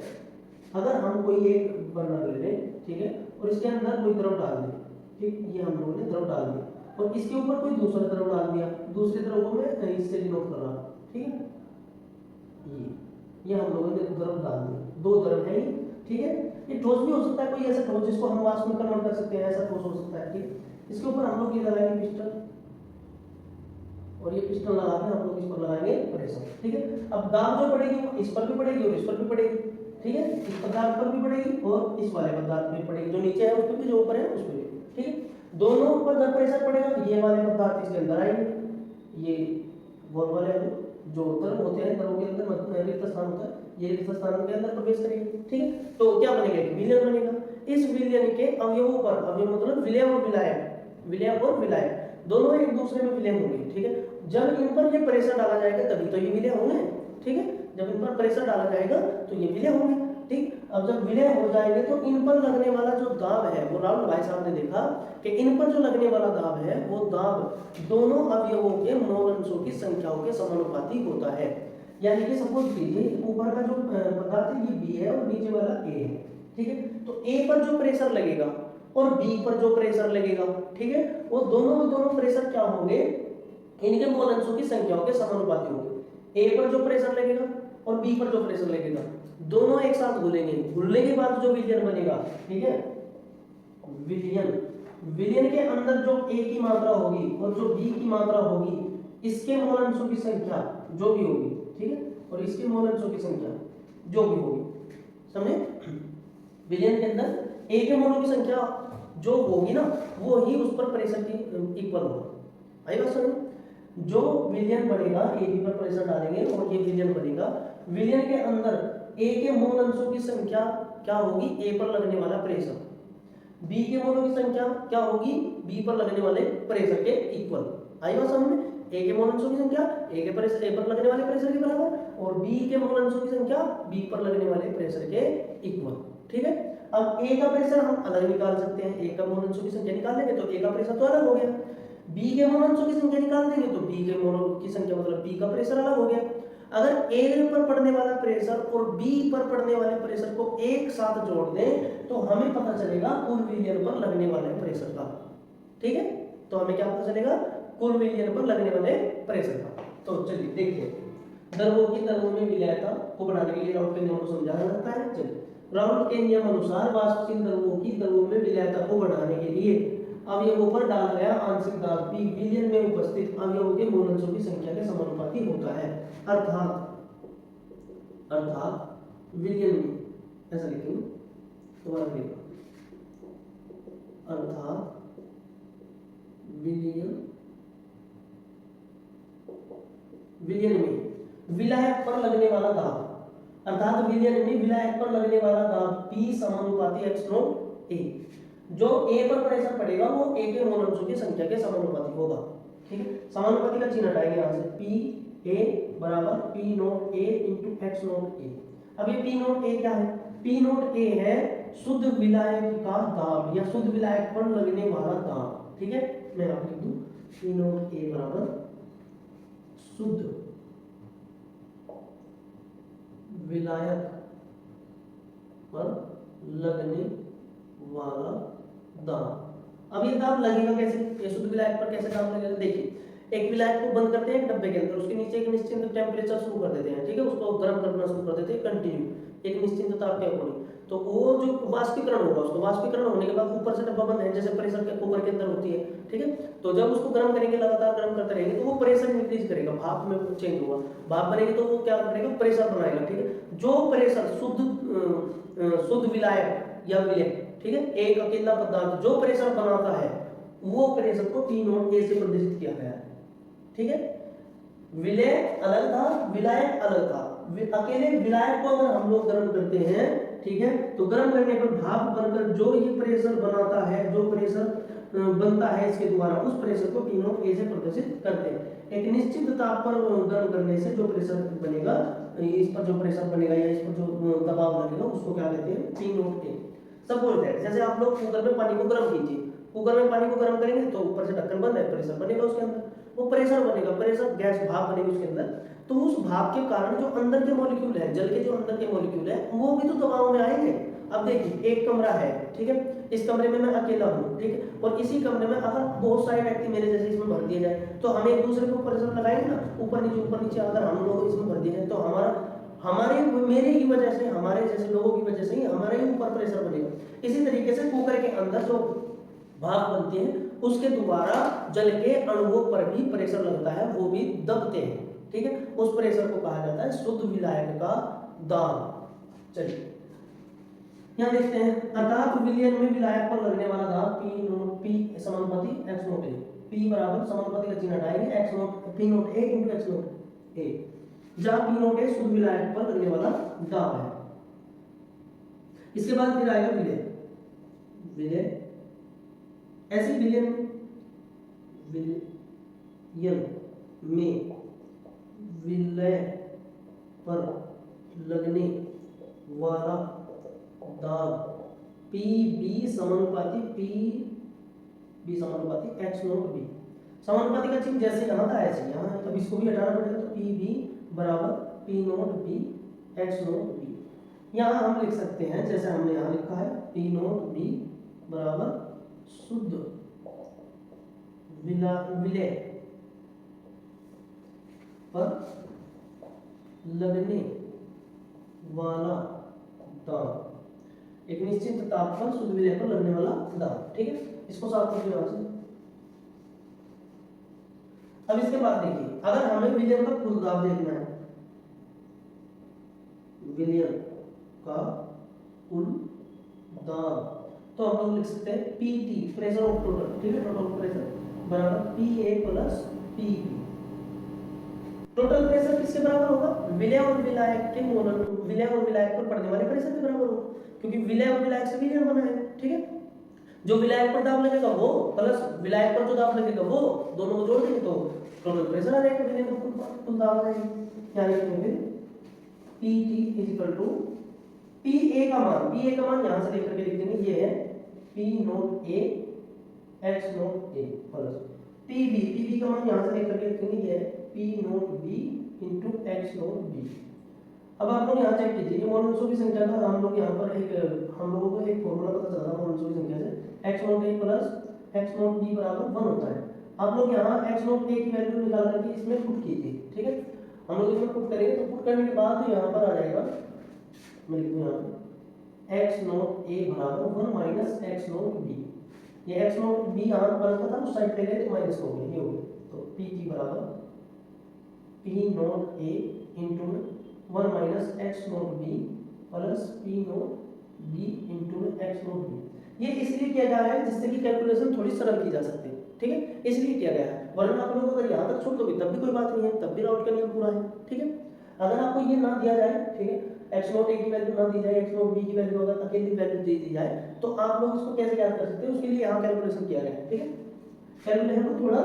अगर हम कोई एक बर्नर ले लें, ठीक है, और इसके अंदर कोई द्रव डाल दें, ठीक, ये हम लोगों ने द्रव डाल दिया और इसके ऊपर कोई दूसरा द्रव डाल दिया, दूसरे द्रव को मैं इससे डिनोट कर रहा हूं, ठीक है, ये हम लोगों ने द्रव डाल दिया, दो द्रव है ये, ठीक है। ये ठोस भी हो सकता है, कोई ऐसा ठोस जिसको हम वाष्प में कन्वर्ट कर सकते हैं, ऐसा ठोस हो सकता है, ठीक। इसके ऊपर हम लोग ये लगाएंगे पिस्टन, और ये पिस्टन लगा के हम लोग इस पर लगाएंगे प्रेशर, ठीक है। अब दाब जो पड़ेगी वो इस पर भी पड़ेगी और इस पर भी पड़ेगी, ठीक है, इस पदार्थ पर भी पड़ेगी और इस वाले पदार्थ पे पड़ेगी, जो नीचे है उस पर भी, जो ऊपर है उस पर भी, ठीक है। दोनों पर जब प्रेशर पड़ेगा ये वाले पदार्थ इसके अंदर आएंगे, ये गोल वाले जो द्रव होते हैं, द्रव के अंदर रिक्त स्थान होता है, ये रिक्त स्थान के अंदर प्रवेश करेंगे, ठीक है। तो क्या बनेगा, विलयन बनेगा। इस विलयन के अवयवों पर, अवयव मतलब विलय और विलायक दोनों एक दूसरे में विलय होंगे, ठीक है। जब इन पर ये प्रेशर डाला जाएगा तभी तो ये विलय होंगे, ठीक है। जब इन पर प्रेशर डाला जाएगा तो ये विलय होंगे, ठीक। अब जब विलय हो जाएंगे तो इन पर लगने वाला जो दाब है, वो राउल्ट भाई साहब ने देखा कि इन पर जो लगने वाला दाब है वो दाब दोनों अवयवों के मोल अंशों की संख्याओं के समानुपाती होता है। यानी कि सपोज कीजिए ऊपर का जो पदार्थ है ये B है और नीचे वाला A है, ठीक है। तो A पर जो प्रेशर लगेगा और B पर जो प्रेशर लगेगा, ठीक है, वो दोनों प्रेशर क्या होंगे, इनके मोल अंशों की संख्याओं के समानुपाती होंगे। A पर जो प्रेशर लगेगा और B पर जो प्रेशर लगेगा, दोनों एक साथ घुलेंगे, घुलने के बाद जो विलयन बनेगा, ठीक है, विलयन के अंदर जो A की मात्रा होगी और जो B की मात्रा होगी, इसके मोल अंशों की संख्या जो भी होगी, ठीक है, और इसके मोल अंशों की संख्या जो भी होगी, समझे। विलयन के अंदर A के मोलों की संख्या जो होगी ना, वो ही उस पर प्रेशर की इक्वल होगा। आई बात समझ। जो विलयन बनेगा, ए बी पर प्रेशर डालेंगे और ये विलयन बनेगा। विलयन के अंदर ए के मोल अंशों की संख्या क्या होगी, ए पर लगने वाला प्रेशर, बी के मोलों की संख्या क्या होगी, बी पर लगने वाले प्रेशर के इक्वल। आई बात समझ में? ए के मोल अंशों की संख्या ए के प्रेशर, ए पर लगने वाले प्रेशर के बराबर, और बी के मोल अंशों की संख्या बी पर लगने वाले प्रेशर के इक्वल। ठीक है, अब ए का प्रेशर हम अलग निकाल सकते हैं, ए का मोल अंशों की संख्या निकाल लेंगे तो ए का प्रेशर तो अलग हो गया, बी के मोल अंशों की संख्या निकाल देंगे तो बी के मोल की संख्या मतलब बी का प्रेशर अलग हो गया। अगर ए पर पड़ने वाला प्रेशर और बी पर पड़ने वाले प्रेशर को एक साथ जोड़ दें तो हमें पता चलेगा कुल विलयन पर लगने वाले प्रेशर का। ठीक है, तो हमें क्या पता चलेगा, कुल विलयन पर लगने वाले प्रेशर का। तो चलिए देखिए, द्रवों की द्रवों में विलयता को बढ़ाने के लिए राउल्ट के नियम को समझाया जाता है। चलिए, राउल्ट के नियम अनुसार वाष्पशील द्रवों की द्रवों में विलयता को बढ़ाने के लिए अवयवों पर डाला गया आंशिक दाब भी विलयन में उपस्थित अवयवों के मोल अंशों की संख्या के समानुपाती होता है। अर्थात विलयन में, ऐसा लिखेंगे दोबारा देखिएगा, अर्थात विलयन में विलायक पर लगने वाला दाब, अर्थात विलयन में विलायक पर लगने वाला दाब P समानुपाती x नॉट A। जो A पर प्रेशर पड़ेगा वो A के मोल अंशों की संख्या के समानुपाती होगा। ठीक है, समानुपाती का चिन्ह हटाएंगे यहां से, P A बराबर P not A into x not A। अब ये P नॉट A क्या है, P नॉट A है शुद्ध विलायक का दाब या शुद्ध विलायक पर लगने वाला दाब। ठीक है, मैं आप लिख दूं P नॉट A बराबर शुद्ध विलायक पर लगने वाला दाब। अब ये दाब लगेगा कैसे, ये शुद्ध विलायक पर कैसे दाब लगेगा, देखिए एक विलायक को बंद करते हैं एक डब्बे के अंदर, उसके नीचे एक निश्चित टेम्परेचर शुरू कर देते हैं। ठीक है, उसको गर्म करना शुरू कर देते हैं कंटिन्यू एक निश्चित ताप के अकॉर्डिंग। तो वो जो वाष्पीकरण होगा, उसको वाष्पीकरण होने के बाद ऊपर से डब्बा बंद है जैसे प्रेशर के कुकर के अंदर होती है। ठीक है, तो जब उसको गर्म करेंगे, लगातार गर्म करते रहेंगे तो वो प्रेशर इंक्रीज करेगा, भाप में चेंज होगा, भाप बनेगी तो वो क्या करेगा, प्रेशर बनाएगा। ठीक है, जो प्रेशर शुद्ध विलायक या विलय, ठीक है, एक अकेला पदार्थ जो प्रेशर बनाता है वो प्रेशर को P नॉट A से प्रदर्शित किया गया है। ठीक है, विलय अलग था, विलायक अलग था। अकेले विलायक को अगर हम लोग गर्म करते हैं, ठीक है, तो गर्म करने पर भाप बनकर जो ये प्रेशर बनाता है, जो प्रेशर बनता है इसके द्वारा, उस प्रेशर को P नॉट A से प्रदर्शित करते हैं। एक निश्चित ताप पर गर्म करने से जो प्रेशर बनेगा, इस पर जो प्रेशर बनेगा या इस पर जो दबाव लगेगा उसको क्या कहते हैं, P नॉट A। सब बोलते हैं जैसे आप लोग कुकर में पानी को गर्म कीजिए, कुकर में पानी को गर्म करेंगे तो ऊपर से ढक्कन बंद है, प्रेशर बनेगा उसके अंदर, वो प्रेशर बनेगा, प्रेशर गैस भाप बनेगी उसके अंदर। तो उस भाप के कारण जो अंदर के मॉलिक्यूल है, जल के जो अंदर के मॉलिक्यूल है वो भी तो दबाव में आएंगे। अब देखिए एक कमरा है, ठीक है, इस कमरे में मैं अकेला हूँ, ठीक है, और इसी कमरे में अगर बहुत सारे व्यक्ति मेरे जैसे इसमें भर दिए जाए तो हम एक दूसरे को प्रेशर लगाएंगे ना, ऊपर नीचे अगर हम लोग इसमें भर दिए जाए तो मेरे की वजह से, हमारे जैसे लोगों की वजह से ही हमारे ही ऊपर प्रेशर बनेगा। इसी तरीके से कुकर के अंदर जो भाप बनती है उसके द्वारा जल के अणुओं पर भी प्रेशर लगता है, वो भी दबते हैं। ठीक है, उस प्रेशर को कहा जाता है शुद्ध विलायक का दाब। चलिए यहाँ देखते हैं, अर्थात विलयन में विलायक पर लगने वाला दाब P समानुपाती x नॉट A, P बराबर समानुपाती का चिन्ह हटाएंगे x not P not A into x not A, जहां P नॉट A शुद्ध विलायक पर लगने वाला दाब है। इसके बाद फिर आएगा विलय। ऐसे विलयन में विलय पर लगने वाला दाब PB समानुपाती x नॉट B। समानुपाती का चिन्ह जैसे यहाँ था ऐसे यहाँ, अब इसको भी हटाना पड़ेगा, तो PB बराबर P not B x not B। यहाँ हम लिख सकते हैं जैसे हमने यहाँ लिखा है, P नॉट B बराबर शुद्ध विलय पर लगने वाला दाब, एक निश्चित ताप पर शुद्ध विलय पर लगने वाला दाब। ठीक है, इसको साफ करके यहां से। अब इसके बाद देखिए, अगर हमें विलयन का कुल दाब देखना है, विलयन का कुल दाब, तो हम लोग लिख सकते हैं PT प्रेशर ऑफ टोटल, ठीक है, टोटल प्रेशर बराबर PA plus PB। Total pressure किसके बराबर होगा? विलय और विलायक के मोल, विलय और विलायक पर पड़ने वाले प्रेशर के बराबर होगा, क्योंकि विलय और विलायक से विलयन बना है। ठीक है, जो विलायक पर दाब लगेगा वो प्लस विलायक पर जो दाब लगेगा वो, दोनों को जोड़ देंगे तो टोटल प्रेशर आ जाएगा, विलयन पर कुल दाब आ जाएगा। क्या लिखेंगे? PT इक्वल टू PA का मान, PA का मान यहां से लेकर के लिख देंगे, ये है P note A X note A plus PB का मान यहां से लेकर के लिख देंगे, ये है P note B into X note B। अब आप लोग यहाँ चेक कीजिए, मोलंसों की संख्या का हम लोग यहाँ पर हम लोगों को एक फॉर्मूला पता चला मोलंसों की संख्या से, x note A plus x note B बराबर 1 होता है। आप लोग यहाँ x नोट A की वैल्यू निकाल करके इसमें पुट कीजिए। ठीक है, हम लोग इसमें पुट करेंगे तो पुट करने के बाद यहाँ पर आ जाएगा, मैं लिखूँ यहाँ पे x नोट A बराबर 1 माइनस x नोट B। ये x नोट B यहाँ प्लस का था, उस साइड पे गए तो माइनस हो गया, ये हो गया। तो PT बराबर P note A into 1 minus x note B plus P note B into x note B। ये इसलिए किया जा रहा है जिससे कि कैलकुलेशन थोड़ी सरल की जा सकती है। ठीक है, इसलिए किया गया है, वरना आप लोग अगर यहाँ तक छोड़ दोगे तब भी कोई बात नहीं है, तब भी राउट का नियम पूरा है। ठीक है, अगर आपको ये ना दिया जाए, ठीक है, x नोट A की वैल्यू ना दी जाए, x नोट B की वैल्यू अगर अकेली वैल्यू दे दी जाए तो आप लोग इसको कैसे याद कर सकते हैं, उसके लिए यहाँ कैलकुलेशन किया गया है। ठीक है, कैलकुलेशन को थोड़ा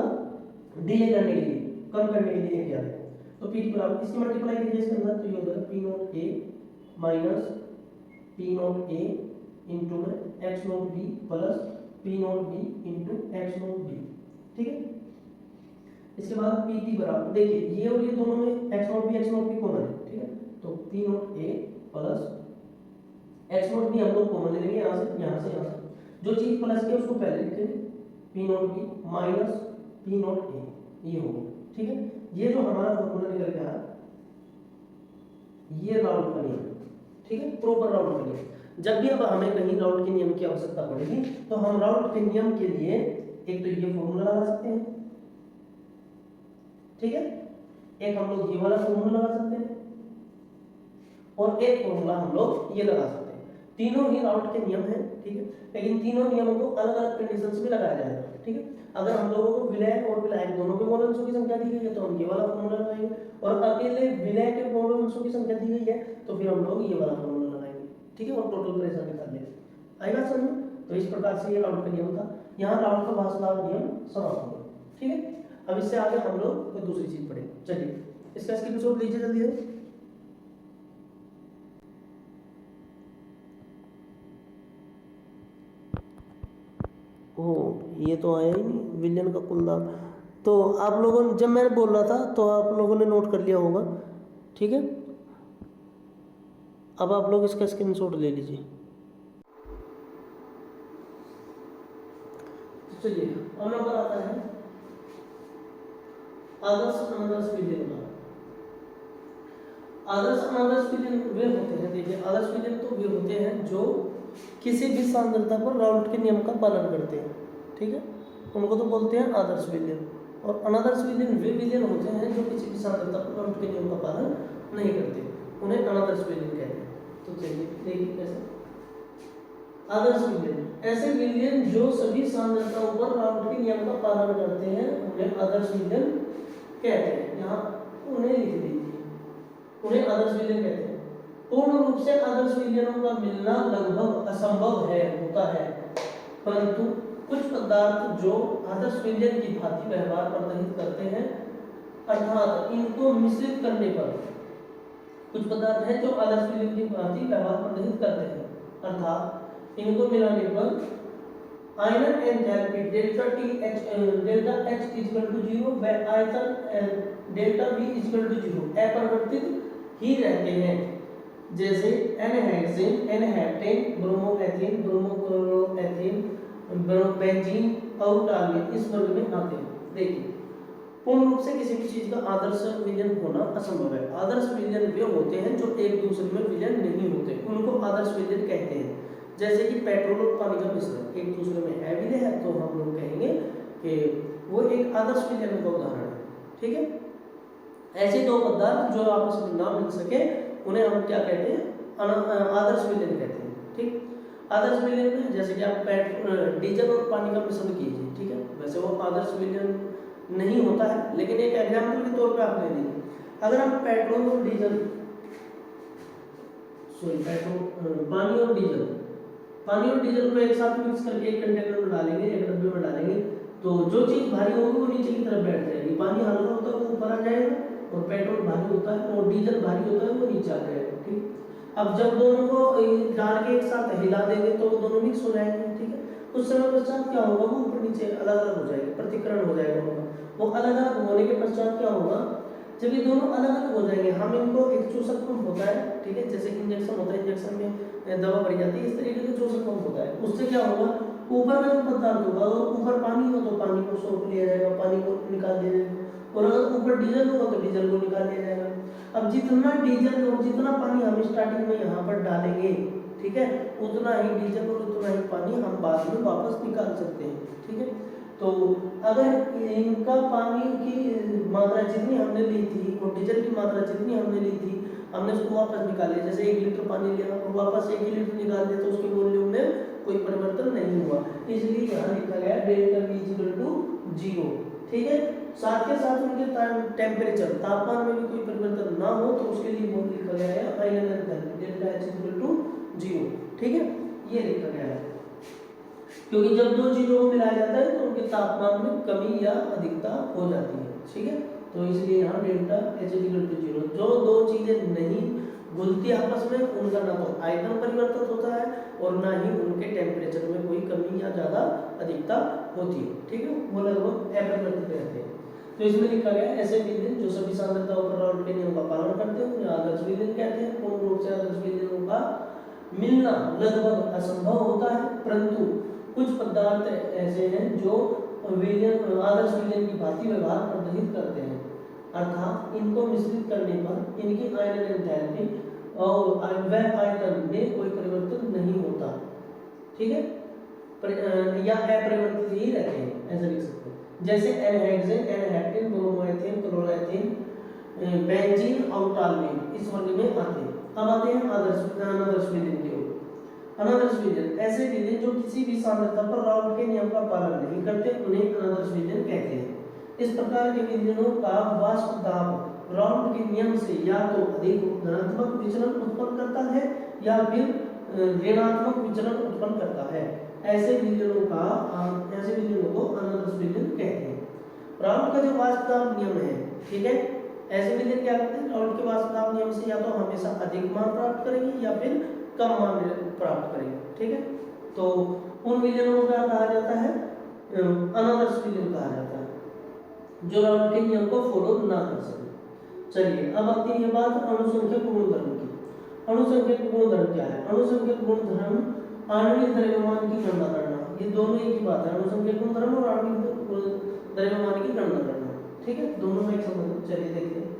डिले करने के लिए, कम करने के लिए किया गया है। तो P बराबर इसकी मल्टीप्लाई कीजिए इसके अंदर, तो ये हो जाएगा P note A minus P note A into x note B plus P note B into x note B। ठीक है, इसके बाद PT बराबर, देखिए ये और ये दोनों में x नोट B कॉमन है। ठीक है, तो P note A plus x note B हम लोग कॉमन ले लेंगे यहाँ से, यहाँ से, यहाँ से। जो चीज प्लस की उसको पहले लिखेंगे, P note B minus P note A, ये हो गया। ठीक है, ये जो हमारा फॉर्मूला निकल गया, ये राउट का नियम। ठीक है, प्रॉपर राउट का नियम। जब भी अब हमें कहीं राउट के नियम की आवश्यकता पड़ेगी तो हम राउट के नियम के लिए एक तो ये फॉर्मूला लगा सकते हैं, ठीक है, एक हम लोग ये वाला फॉर्मूला लगा सकते हैं और एक फॉर्मूला हम लोग ये लगा सकते हैं। तीनों ही राउट के नियम हैं। ठीक है, लेकिन तीनों नियमों को अलग अलग कंडीशंस में लगाया जाएगा। ठीक है, अगर हम लोगों को विलय और विलायक दोनों के मोलंसों की संख्या दी गई है तो हम ये वाला फॉर्मूला लगाएंगे, और अकेले विलय के मोलंसों की संख्या दी गई है तो फिर हम लोग ये वाला फॉर्मूला लगाएंगे। ठीक है, और टोटल प्रेशर निकाल लेंगे। आएगा समझ में? तो इस प्रकार से ये राउट का नियम था। यहाँ राउट का भाषावार नियम समाप्त हो गया। ठीक है, अब इससे आगे हम लोग कोई दूसरी चीज पढ़ेंगे। चलिए इसका स्क्रीनशॉट लीजिए जल्दी से। ओह, ये तो आया ही नहीं, विलयन का कुल दाब। तो आप लोगों ने, जब मैं बोल रहा था तो आप लोगों ने नोट कर लिया होगा। ठीक है, अब आप लोग इसका स्क्रीनशॉट ले लीजिए। तो चलिए अब नंबर आता है आदर्श अनादर्श विलयन का। आदर्श अनादर्श विलयन वे होते हैं, देखिए आदर्श विलयन तो वे होते हैं जो किसी भी सांद्रता पर राउट के नियम का पालन करते हैं। ठीक है, उनको तो बोलते हैं आदर्श विलयन। और अनादर्श विलयन वे विलयन होते हैं जो किसी भी सांद्रता पर राउट के नियम का पालन नहीं करते, उन्हें अनादर्श विलयन कहते हैं। तो चलिए देखिए कैसे। आदर्श विलयन ऐसे विलयन जो सभी सांद्रताओं पर राउट के नियम का पालन करते हैं, उन्हें आदर्श विलयन कहते हैं। यहाँ उन्हें लिख दीजिए, उन्हें आदर्श विलयन कहते हैं। पूर्ण रूप से आदर्श विलयनों का मिलना लगभग असंभव होता है, परंतु कुछ पदार्थ जो आदर्श विलयन की भांति व्यवहार प्रदर्शित करते हैं, अर्थात इनको मिश्रित करने पर, कुछ पदार्थ हैं जो आदर्श विलयन की भांति व्यवहार प्रदर्शित करते हैं, अर्थात इनको मिलाने पर आयनन enthalpy delta H equal to 0 व आयतन डेल्टा V इक्वल टू 0 अपरिवर्तित ही रहते हैं। जैसे एनहेक्सेन, एनहेप्टेन, ब्रोमोएथेन, ब्रोमोक्लोरोएथेन, बेंजीन और टालियन इस वर्ग में आते हैं। देखिए, पूर्ण रूप से किसी भी चीज का आदर्श विलयन होना असंभव है। आदर्श विलयन वे होते हैं जो एक दूसरे में विलयन नहीं होते, उनको आदर्श विलयन कहते हैं। जैसे कि पेट्रोल और पानी का मिश्रण एक दूसरे में है विलय है, तो हम लोग कहेंगे कि वो एक आदर्श विलयन का उदाहरण है। ठीक है, ऐसे दो पदार्थ जो आपस में ना मिल सके उन्हें हम क्या कहते हैं? आदर्श विलयन कहते हैं। ठीक, आदर्श विलयन में जैसे कि आप डीजल और पानी का मिश्रण कीजिए, ठीक है, वैसे वो आदर्श विलयन नहीं होता है, लेकिन एक एग्जाम्पल के तौर पे आप ले लीजिए। अगर हम पेट्रोल और डीजल पानी और डीजल को एक साथ मिक्स करके एक कंटेनर में डालेंगे, एक डब्बे में डालेंगे, तो जो चीज भारी होगी वो नीचे की तरफ बैठ जाएगी। पानी हल्का होता है वो ऊपर आ जाएगा, और पेट्रोल भारी होता है और डीजल भारी होता है वो नीचे आ जाएगा। ठीक, अब जब दोनों को डाल के एक साथ हिला देंगे तो वो दोनों मिक्स हो जाएंगे। ठीक है, उस समय पश्चात क्या होगा, वो ऊपर नीचे अलग अलग हो जाएंगे, प्रतिकरण हो जाएगा उनका। वो अलग अलग होने के पश्चात क्या होगा, जब ये दोनों अलग अलग हो जाएंगे, हम इनको एक चूसक पंप होता है, ठीक है, जैसे इंजेक्शन होता है, इंजेक्शन में दवा पड़ी जाती है, इस तरीके से चूसक पंप होता है। उससे क्या होगा, ऊपर का जो पदार्थ होगा, अगर ऊपर पानी हो तो पानी को सोख लिया जाएगा, पानी को निकाल दिया जाएगा, और अगर ऊपर डीजल होगा तो डीजल को निकाल दिया जाएगा। अब जितना डीजल और जितना पानी हम स्टार्टिंग में यहाँ पर डालेंगे, ठीक है, उतना ही डीजल और उतना ही पानी हम बाद में वापस निकाल सकते हैं। ठीक है, तो अगर इनका पानी की मात्रा जितनी हमने ली थी और डीजल की मात्रा जितनी हमने ली थी, हमने उसको वापस निकाले, जैसे 1 लीटर पानी लिया और वापस 1 लीटर निकाल दिया, तो उसके वॉल्यूम में कोई परिवर्तन नहीं हुआ, इसलिए यहाँ लिखा गया डेल्टा V = 0। ठीक है, साथ के साथ उनके टेम्परेचर तापमान में भी कोई परिवर्तन ना हो, तो उसके लिए वो लिखा गया है आयनन डेल्टा H = 0। ठीक है, ये लिखा गया है, क्योंकि जब दो चीजों को मिलाया जाता है तो उनके तापमान में कमी या अधिकता हो जाती है। ठीक है, तो इसलिए यहाँ डेल्टा H = 0। जो दो चीजें नहीं घुलती आपस में, उनका ना तो आयतन परिवर्तन होता है और ना ही उनके टेम्परेचर में कोई कमी या ज्यादा अधिकता होती है। ठीक है, वो लगभग अपरिवर्तित रहते हैं। तो इसमें लिखा गया ऐसे विलयन जो सभी सांद्रताओं पर राउल्ट के नियम का पालन करते हैं उन्हें आदर्श विलयन कहते हैं। पूर्ण रूप से आदर्श विलयनों का मिलना लगभग असंभव होता है, परंतु कुछ पदार्थ ऐसे हैं जो विलयन आदर्श विलयन की भांति व्यवहार प्रदर्शित करते हैं, अर्थात इनको मिश्रित करने पर इनकी आयनन एंथैल्पी और वह आयतन में कोई परिवर्तन नहीं होता। ठीक है, या अपरिवर्तित ही रहते हैं, ऐसा लिख सकते हैं। जैसे एनहेक्सेन, एनहेक्टिन, ब्रोमोएथेन, क्लोरोएथेन, बेंजीन और टॉल्यूइन इस वर्ग में आते हैं। अब आते हैं अनादर्श विलयन की ओर। अनादर्श विलयन ऐसे विलयन जो किसी भी सांद्रता पर राउल्ट के नियम का पालन नहीं करते, उन्हें अनादर्श विलयन कहते हैं। इस प्रकार के विलयनों का वाष्प दाब राउल्ट के नियम से या तो अधिक धनात्मक विचलन उत्पन्न करता है या फिर ऋणात्मक विचलन उत्पन्न करता है। ऐसे विलयनों को अनादर्श विलयन कहते हैं। राउल्ट का जो वाष्प दाब नियम है, ठीक है, ऐसे विलयन क्या करते हैं, राउल्ट के वाष्प दाब नियम से या तो हमेशा अधिक मान प्राप्त करेंगे या फिर कम मान प्राप्त करेंगे। ठीक है, तो उन विलयनों को क्या कहा जाता है, अनादर्श विलयन कहा जाता है, जो राउल्ट के नियम को फॉलो ना कर सके। चलिए अब आती है बात अणुसंख्यक गुणधर्म की। अणुसंख्यक गुणधर्म क्या है? अणुसंख्यक गुणधर्म आणविक द्रव्यमान की गणना करना, ये दोनों एक ही बात है, अणुसंख्यक गुणधर्म और आणविक द्रव्यमान की गणना करना। ठीक है, दोनों में एक संबंध। चलिए देखते हैं,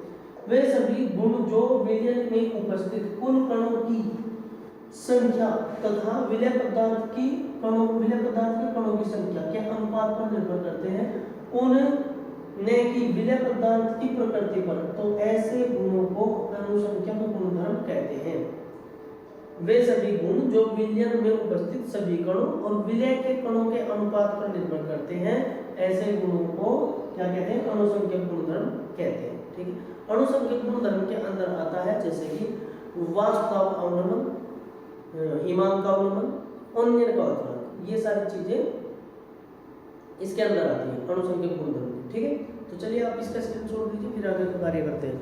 वे सभी गुण जो विलयन में उपस्थित कुल कणों की संख्या तथा विलय पदार्थ के कणों की संख्या के अनुपात पर निर्भर करते हैं, उनने की विलय पदार्थ की प्रकृति पर, तो ऐसे गुणों को अणुसंख्यक गुणधर्म कहते हैं। वे सभी गुण जो विलयन में उपस्थित सभी कणों और विलय के कणों के अनुपात पर निर्भर करते हैं, ऐसे गुणों को क्या कहते हैं, अणुसंख्यक गुणधर्म कहते हैं। ठीक है, अणुसंख्यक गुणधर्म के अंदर आता है जैसे कि वाष्प दाब अवनमन, हिमांक का अवनमन, उन्नयन का उत्पादन, ये सारी चीजें इसके अंदर आती है अणुसंख्यक गुणधर्म। ठीक है, तो चलिए आप इसका स्क्रीनशॉट लीजिए, फिर आगे का कार्य करते हैं।